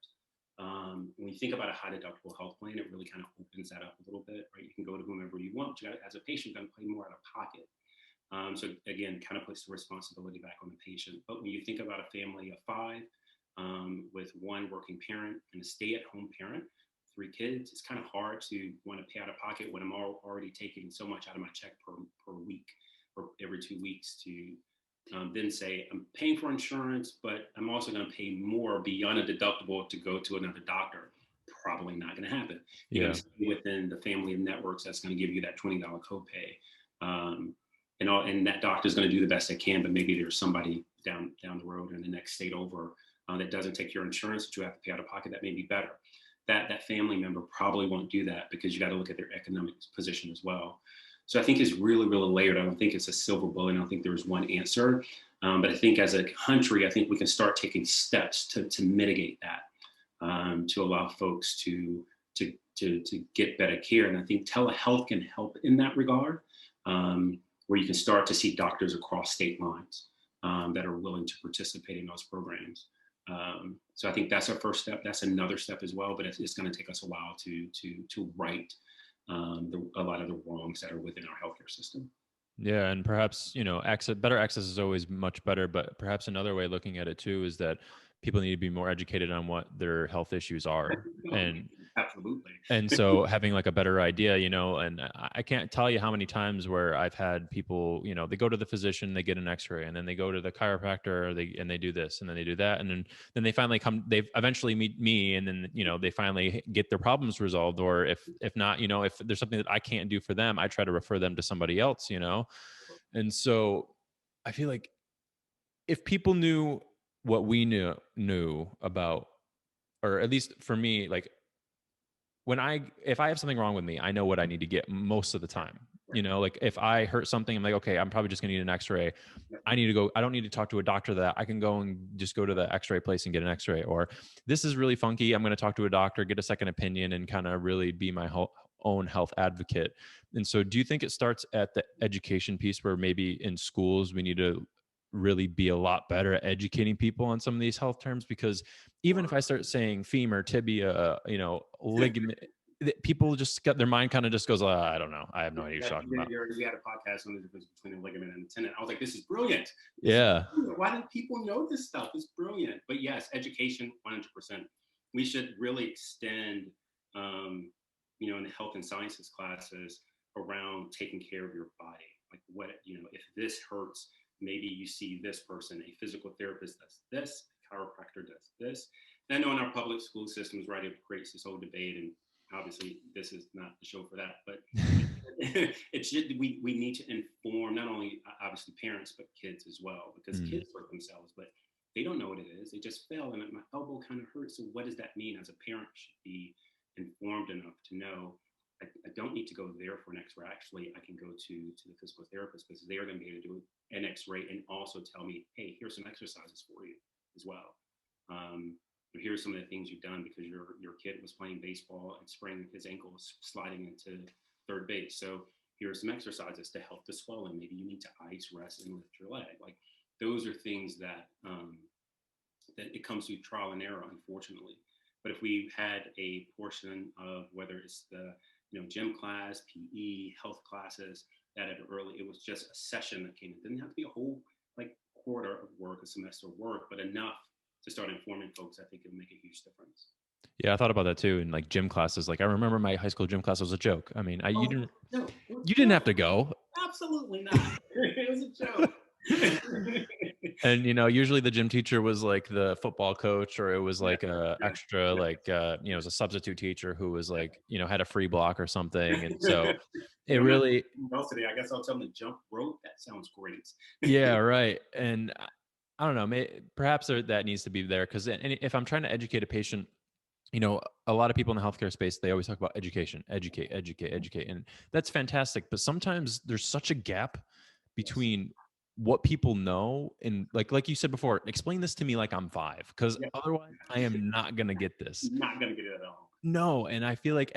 when you think about a high deductible health plan, it really kind of opens that up a little bit, right? You can go to whomever you want, but as a patient, you're going to pay more out of pocket. So again, kind of puts the responsibility back on the patient. But when you think about a family of five, with one working parent and a stay-at-home parent, three kids, it's kind of hard to want to pay out of pocket when I'm already taking so much out of my check per week or every 2 weeks to then say I'm paying for insurance, but I'm also going to pay more beyond a deductible to go to another doctor. Probably not going to happen. You're going yeah. to stay within the family of networks that's going to give you that $20 copay. And that doctor is going to do the best they can, but maybe there's somebody down the road in the next state over that doesn't take your insurance that you have to pay out of pocket. That may be better. That family member probably won't do that because you got to look at their economic position as well. So I think it's really, really layered. I don't think it's a silver bullet. I don't think there's one answer. But I think as a country, I think we can start taking steps to mitigate that, to allow folks to get better care. And I think telehealth can help in that regard, where you can start to see doctors across state lines that are willing to participate in those programs. So I think that's our first step. That's another step as well, but it's going to take us a while to right a lot of the wrongs that are within our healthcare system. Yeah, and perhaps, better access is always much better, but perhaps another way of looking at it too is that people need to be more educated on what their health issues are. And Absolutely. so having like a better idea, and I can't tell you how many times where I've had people, they go to the physician, they get an x-ray, and then they go to the chiropractor, and they do this, and then they do that. And then they finally they eventually meet me, and then, they finally get their problems resolved. Or if not, if there's something that I can't do for them, I try to refer them to somebody else, And so I feel like if people knew what we knew about, or at least for me, like if I have something wrong with me, I know what I need to get most of the time. Right. Like if I hurt something, I'm like, okay, I'm probably just gonna need an x-ray. Yep. I need to go, I don't need to talk to a doctor that I can go and just go to the x-ray place and get an x-ray. Or this is really funky, I'm going to talk to a doctor, get a second opinion, and kind of really be my own health advocate. And so do you think it starts at the education piece, where maybe in schools we need to really be a lot better at educating people on some of these health terms? Because even if I start saying femur, tibia, ligament, people just got their mind kind of just goes, I don't know, I have no idea what you're talking about. We had a podcast on the difference between a ligament and a tendon. I was like, this is brilliant. Yeah. Why don't people know this stuff? It's brilliant. But yes, education, 100%. We should really extend, in the health and sciences classes around taking care of your body. Like if this hurts, maybe you see this person, a physical therapist does this, a chiropractor does this. And I know in our public school systems, right, it creates this whole debate, and obviously this is not the show for that, but it's just, we need to inform not only obviously parents, but kids as well, because kids hurt themselves, but they don't know what it is. They just fell and my elbow kind of hurts. So what does that mean? As a parent, should be informed enough to know I don't need to go there for an x-ray. Actually, I can go to the physical therapist, because they're going to be able to do an x-ray and also tell me, hey, here's some exercises for you as well. Here's some of the things you've done because your kid was playing baseball and sprained his ankle sliding into third base. So here's some exercises to help the swelling. Maybe you need to ice, rest, and lift your leg. Like those are things that that it comes through trial and error, unfortunately. But if we had a portion of whether it's the gym class, PE, health classes that at early, it was just a session that came. It didn't have to be a whole like quarter of work, a semester of work, but enough to start informing folks, I think it would make a huge difference. Yeah, I thought about that too. In like gym classes, like I remember my high school gym class was a joke. I mean, Oh no, it was you didn't have to horrible. go. Absolutely not. It was a joke. And usually the gym teacher was like the football coach, or it was Yeah, like a yeah, extra, yeah, like it was a substitute teacher who was yeah. like had a free block or something. And so Hey, it I'm not really, else today. I guess I'll tell them to jump rope. That sounds great. yeah, right. And I don't know, perhaps that needs to be there, because if I'm trying to educate a patient, a lot of people in the healthcare space, they always talk about education, educate, and that's fantastic. But sometimes there's such a gap Yes. between what people know and, like you said before, explain this to me like I'm 5, because Yeah. otherwise I am not gonna get this. Not gonna get it at all. No, and I feel like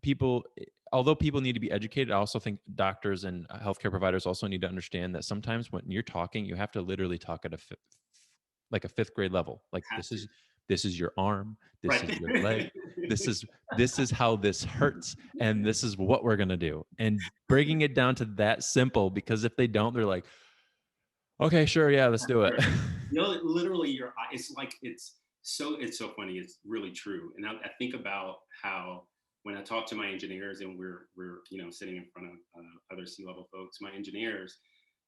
people, although people need to be educated, I also think doctors and healthcare providers also need to understand that sometimes when you're talking, you have to literally talk at like a fifth grade level. Like, Have to. this is your arm, this is Right. your leg, this is how this hurts, and this is what we're gonna do. And breaking it down to that simple, because if they don't, they're like, okay, sure, yeah, let's do it. Sure. Literally, your eye. It's so funny. It's really true. And I think about how when I talk to my engineers and we're sitting in front of other C-level folks, my engineers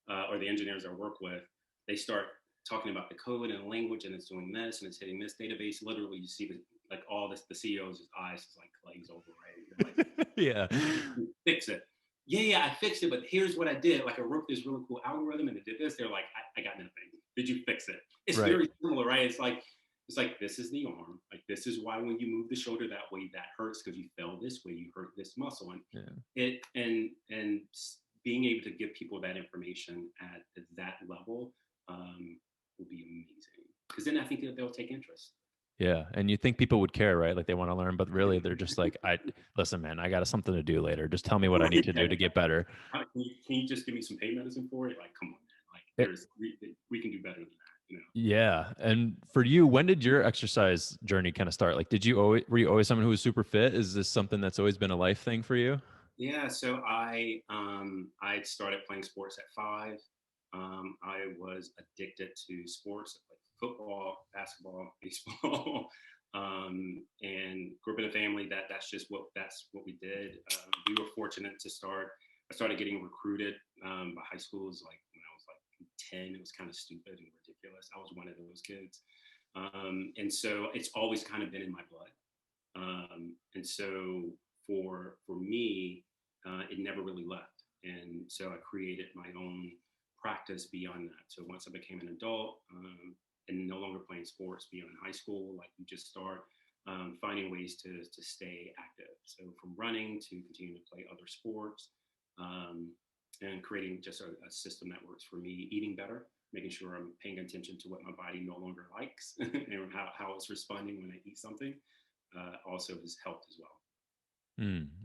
or the engineers I work with, they start talking about the code and the language, and it's doing this and it's hitting this database. Literally, you see like all this, the CEO's eyes is like glaze over, right? You're like, Yeah. fix it. Yeah, I fixed it, but here's what I did. Like I wrote this really cool algorithm and it did this. They're like, I got nothing. Did you fix it? It's Right. very similar, right? It's like this is the arm. Like this is why when you move the shoulder that way, that hurts because you fell this way, you hurt this muscle. And Yeah. being able to give people that information at that level will be amazing. Because then I think that they'll take interest. Yeah, and you think people would care, right? Like they want to learn, but really they're just like, I listen, man, I got something to do later. Just tell me what I need to do to get better. Can you just give me some pain medicine for it? Like, come on, man. Like, Eh, we can do better than that. Yeah. And for you, when did your exercise journey kind of start? Like, were you always someone who was super fit? Is this something that's always been a life thing for you? Yeah. So I started playing sports at 5. I was addicted to sports like football, basketball, baseball, and grew up in a family that's what we did. We were fortunate to start. I started getting recruited by high schools like when I was like 10. It was kind of stupid and ridiculous. I was one of those kids, and so it's always kind of been in my blood. And so for me, it never really left. And so I created my own practice beyond that. So once I became an adult and no longer playing sports beyond high school, like you just start finding ways to stay active. So from running to continuing to play other sports and creating just a system that works for me, eating better, making sure I'm paying attention to what my body no longer likes and how it's responding when I eat something also has helped as well.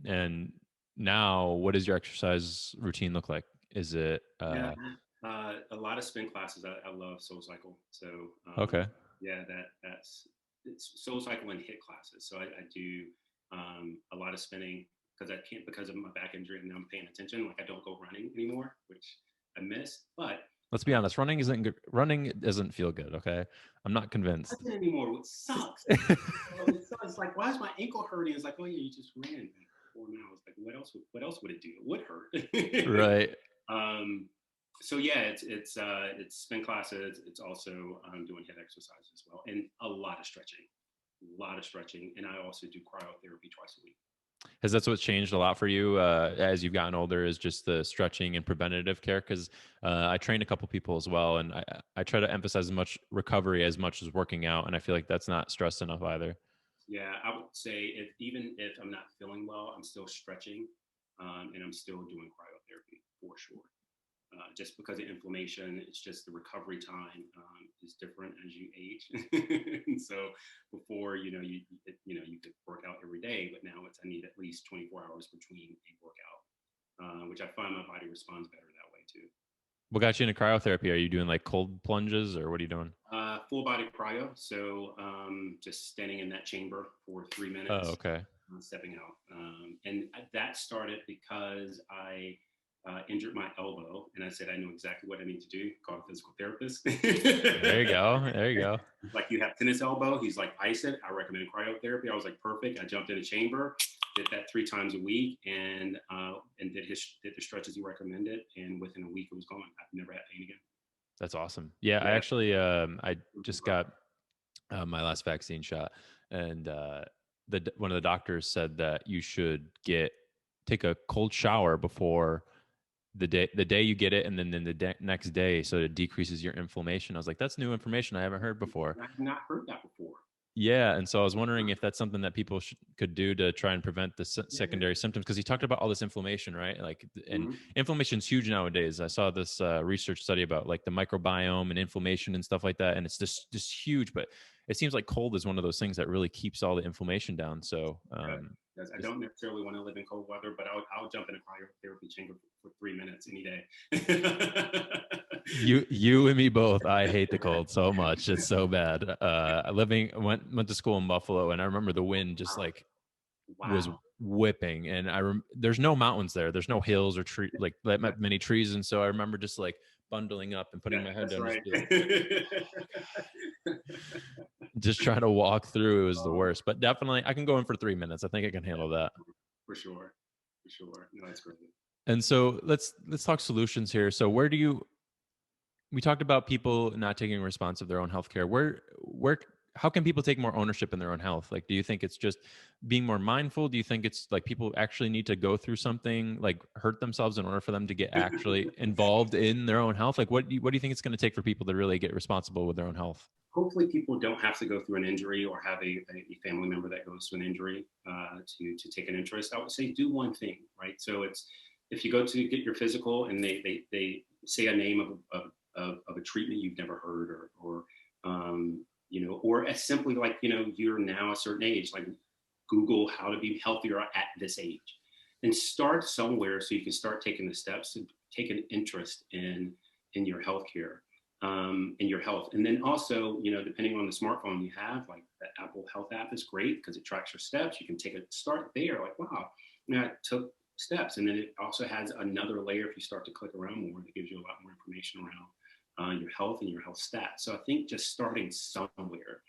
And now, what does your exercise routine look like? Is it Yeah, a lot of spin classes. I love Soul Cycle. So okay? yeah, it's Soul Cycle and hit classes. So I do a lot of spinning because I can't because of my back injury and now I'm paying attention. Like I don't go running anymore, which I miss. But Let's be honest. Running isn't good. Running doesn't feel good. Okay, I'm not convinced. anymore, which sucks. It sucks. Like, why is my ankle hurting? It's like, oh yeah, you just ran 4 miles. Like, what else would it do? It would hurt. Right. um, so yeah, it's spin classes. It's also doing hit exercise as well, and a lot of stretching, and I also do cryotherapy twice a week. Has that's what's changed a lot for you as you've gotten older? Is just the stretching and preventative care? Because I trained a couple people as well, and I try to emphasize as much recovery as much as working out, and I feel like that's not stressed enough either. Yeah, I would say even if I'm not feeling well, I'm still stretching, and I'm still doing cryotherapy for sure. Just because of inflammation, it's just the recovery time is different as you age. And so before, you could work out every day, but now I need at least 24 hours between a workout, which I find my body responds better that way too. What got you into cryotherapy? Are you doing like cold plunges, or what are you doing? Full body cryo. So just standing in that chamber for 3 minutes, Oh, okay. stepping out. And that started because I injured my elbow, and I said I know exactly what I need to do. Call a physical therapist. There you go. There you go. Like, you have tennis elbow. He's like, ice it. I recommend cryotherapy. I was like, perfect. I jumped in a chamber, did that 3 times a week, and did the stretches he recommended. And within a week, it was gone. I've never had pain again. That's awesome. Yeah, I Yeah. actually I just got my last vaccine shot, and one of the doctors said that you should take a cold shower before the day you get it, and then next day, so it decreases your inflammation. I was like, that's new information I haven't heard before. I've not heard that before. Yeah, and so I was wondering if that's something that people could do to try and prevent the secondary symptoms, because he talked about all this inflammation, right? Like, and inflammation's huge nowadays. I saw this research study about like the microbiome and inflammation and stuff like that, and it's just huge. But it seems like cold is one of those things that really keeps all the inflammation down. So I don't necessarily want to live in cold weather, but I'll jump in a cryotherapy chamber for 3 minutes any day. You and me both. I hate the cold so much. It's so bad. Went to school in Buffalo, and I remember the wind just like was whipping, and there's no mountains there. There's no hills or many trees, and so I remember just like bundling up and putting my head down. Right. Just trying to walk through. It was the worst, but definitely I can go in for 3 minutes. I think I can handle that. For sure. No, that's great. And so let's talk solutions here. So we talked about people not taking response of their own healthcare. How can people take more ownership in their own health? Like, do you think it's just being more mindful? Do you think it's like people actually need to go through something, like hurt themselves in order for them to get actually involved in their own health? Like, what do you think it's going to take for people to really get responsible with their own health? Hopefully people don't have to go through an injury or have a family member that goes through an injury to take an interest. I would say do one thing, right? So it's, if you go to get your physical and they say a name of a treatment you've never heard, or or as simply like, you're now a certain age, like Google how to be healthier at this age, and start somewhere so you can start taking the steps to take an interest in your healthcare, in your health. And then also, depending on the smartphone you have, like the Apple Health app is great because it tracks your steps. You can take a start there, like, wow, I took steps. And then it also has another layer if you start to click around more that gives you a lot more information around your health and your health stats. So I think just starting somewhere.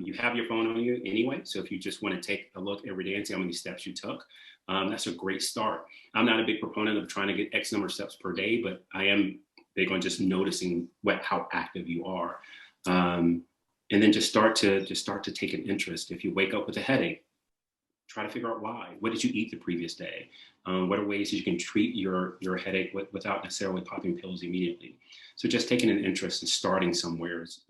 You have your phone on you anyway, so if you just want to take a look every day and see how many steps you took, that's a great start. I'm not a big proponent of trying to get X number of steps per day, but I am big on just noticing how active you are, and then just start to take an interest. If you wake up with a headache, try to figure out why. What did you eat the previous day? What are ways that you can treat your headache without necessarily popping pills immediately? So just taking an interest and starting somewhere is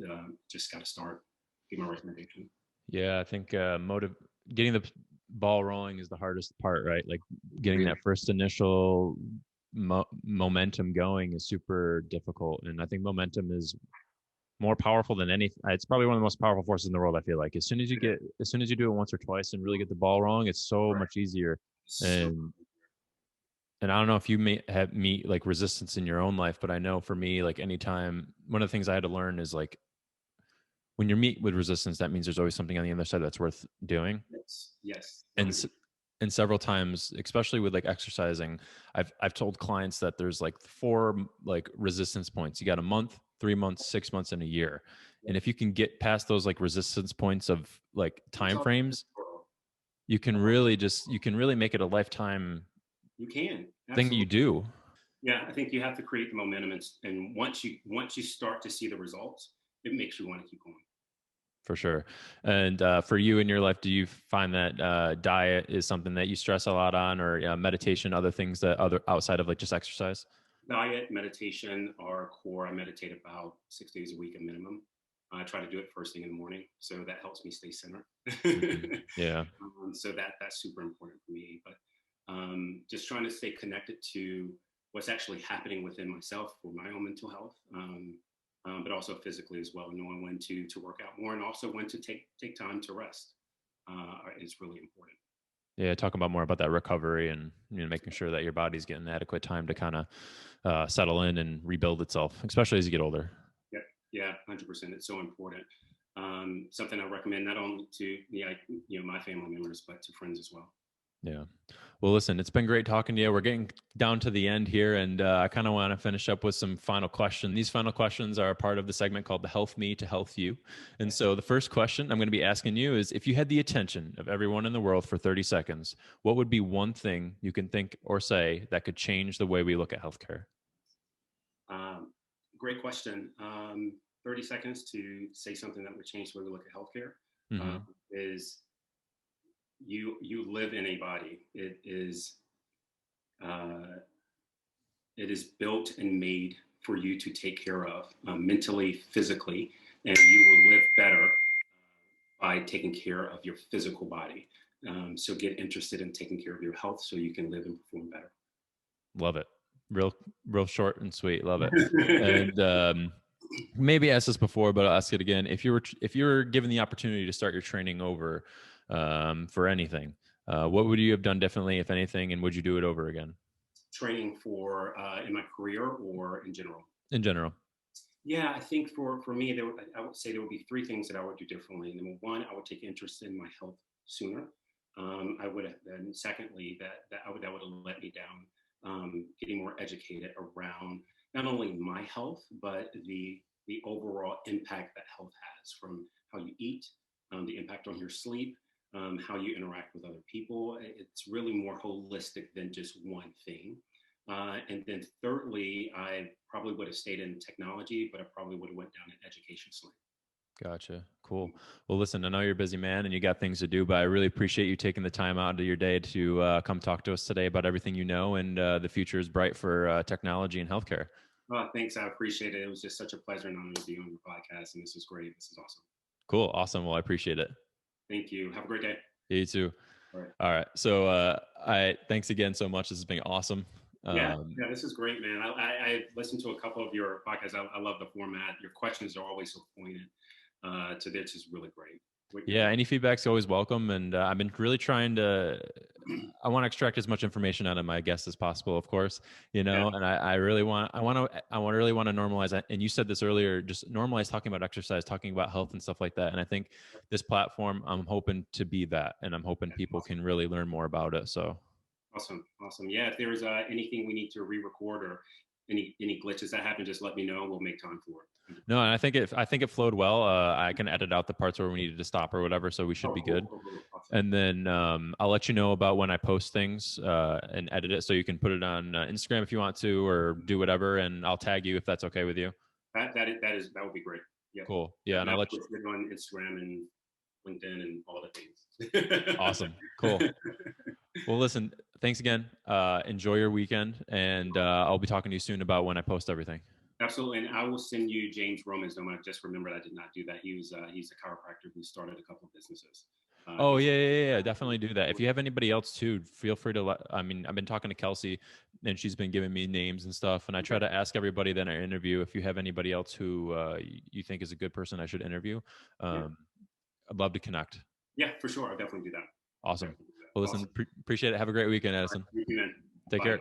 just got to start. Be my recommendation. Yeah, I think getting the ball rolling is the hardest part, right? Like getting that first initial momentum going is super difficult, and I think momentum is more powerful than anything. It's probably one of the most powerful forces in the world. I feel like as soon as you do it once or twice and really get the ball rolling, it's so much easier. And I don't know if you may meet like resistance in your own life, but I know for me, like anytime, one of the things I had to learn is like, when you meet with resistance, that means there's always something on the other side that's worth doing. Yes. And several times, especially with like exercising, I've told clients that there's like 4 like resistance points. You got a month, 3 months, 6 months, and a year. And if you can get past those like resistance points of like time frames, you can really make it a lifetime thing you do. Yeah, I think you have to create the momentum, and once you start to see the results, it makes you want to keep going. For sure. And for you in your life, do you find that diet is something that you stress a lot on, or meditation, other things that outside of like just exercise? Diet, meditation are core. I meditate about 6 days a week at minimum. I try to do it first thing in the morning, so that helps me stay centered. Yeah. So that's super important for me. But just trying to stay connected to what's actually happening within myself for my own mental health. But also physically as well, knowing when to work out more, and also when to take time to rest is really important. Yeah, talk about more about that recovery and making sure that your body's getting adequate time to kind of settle in and rebuild itself, especially as you get older. Yeah, 100%. It's so important. Something I recommend not only to my family members, but to friends as well. Yeah. Well, listen, it's been great talking to you. We're getting down to the end here, and I kind of want to finish up with some final questions. These final questions are a part of the segment called the Health Me to Health You. And so the first question I'm going to be asking you is, if you had the attention of everyone in the world for 30 seconds, what would be one thing you can think or say that could change the way we look at healthcare? Um, Great question. 30 seconds to say something that would change the way we look at healthcare Hmm. is you live in a body. Uh, it is built and made for you to take care of mentally, physically, and you will live better by taking care of your physical body. So get interested in taking care of your health so you can live and perform better. Love it. Real, real short and sweet. Love it. And maybe asked this before, but I'll ask it again. If you were given the opportunity to start your training over for anything, what would you have done differently, if anything, and would you do it over again? Training for in my career or in general? In general. Yeah, I think for me, I would say there would be three things that I would do differently. Number one, I would take interest in my health sooner. I would have, and secondly, that would have let me down, getting more educated around not only my health but the overall impact that health has, from how you eat, the impact on your sleep, how you interact with other people. It's really more holistic than just one thing. And then thirdly, I probably would have stayed in technology, but I probably would have went down an education slant. Gotcha. Cool. Well, listen, I know you're a busy man and you got things to do, but I really appreciate you taking the time out of your day to come talk to us today about everything you know. And the future is bright for technology and healthcare. Thanks. I appreciate it. It was just such a pleasure and honor to be on your podcast. And this is great. This is awesome. Cool. Awesome. Well, I appreciate it. Thank you. Have a great day. You too. All right. All right. So I thanks again so much. This has been awesome. Yeah. Yeah. This is great, man. I listened to a couple of your podcasts. I love the format. Your questions are always so pointed. So this is really great. Yeah, any feedback's always welcome, and I've been really trying to. I want to extract as much information out of my guests as possible, of course, Yeah. and I really want, really want to normalize that. And you said this earlier, just normalize talking about exercise, talking about health and stuff like that. And I think this platform, I'm hoping to be that, and I'm hoping people Awesome. can really learn more about it. So Awesome. Awesome. Yeah. If there's anything we need to re-record or any glitches that happen, just let me know. We'll make time for it. no, and I think it flowed well. I can edit out the parts where we needed to stop or whatever, so we should Oh, be cool, good. cool, cool. Awesome. And then I'll let you know about when I post things and edit it, so you can put it on Instagram if you want to, or do whatever. And I'll tag you if that's okay with you. That would be great. Yeah. Cool. Yeah. Yeah, and And I'll I'll let you. post it on Instagram and LinkedIn and all the things. Awesome. Cool. Well, listen. Thanks again. Enjoy your weekend, and I'll be talking to you soon about when I post everything. Absolutely. And I will send you James Roman's number. I just remembered I did not do that. He's a chiropractor who started a couple of businesses. Oh He's yeah. Definitely do that. If you have anybody else too, feel free to let. I mean, I've been talking to Kelsey, and she's been giving me names and stuff. And I try to ask everybody that I interview if you have anybody else who you think is a good person I should interview. yeah. I'd love to connect. Yeah, for sure. I'll definitely do that. Awesome. Definitely do Well, that. listen, Awesome. appreciate it. Have a great weekend, All right. Addison. You too, man. Take Bye. care.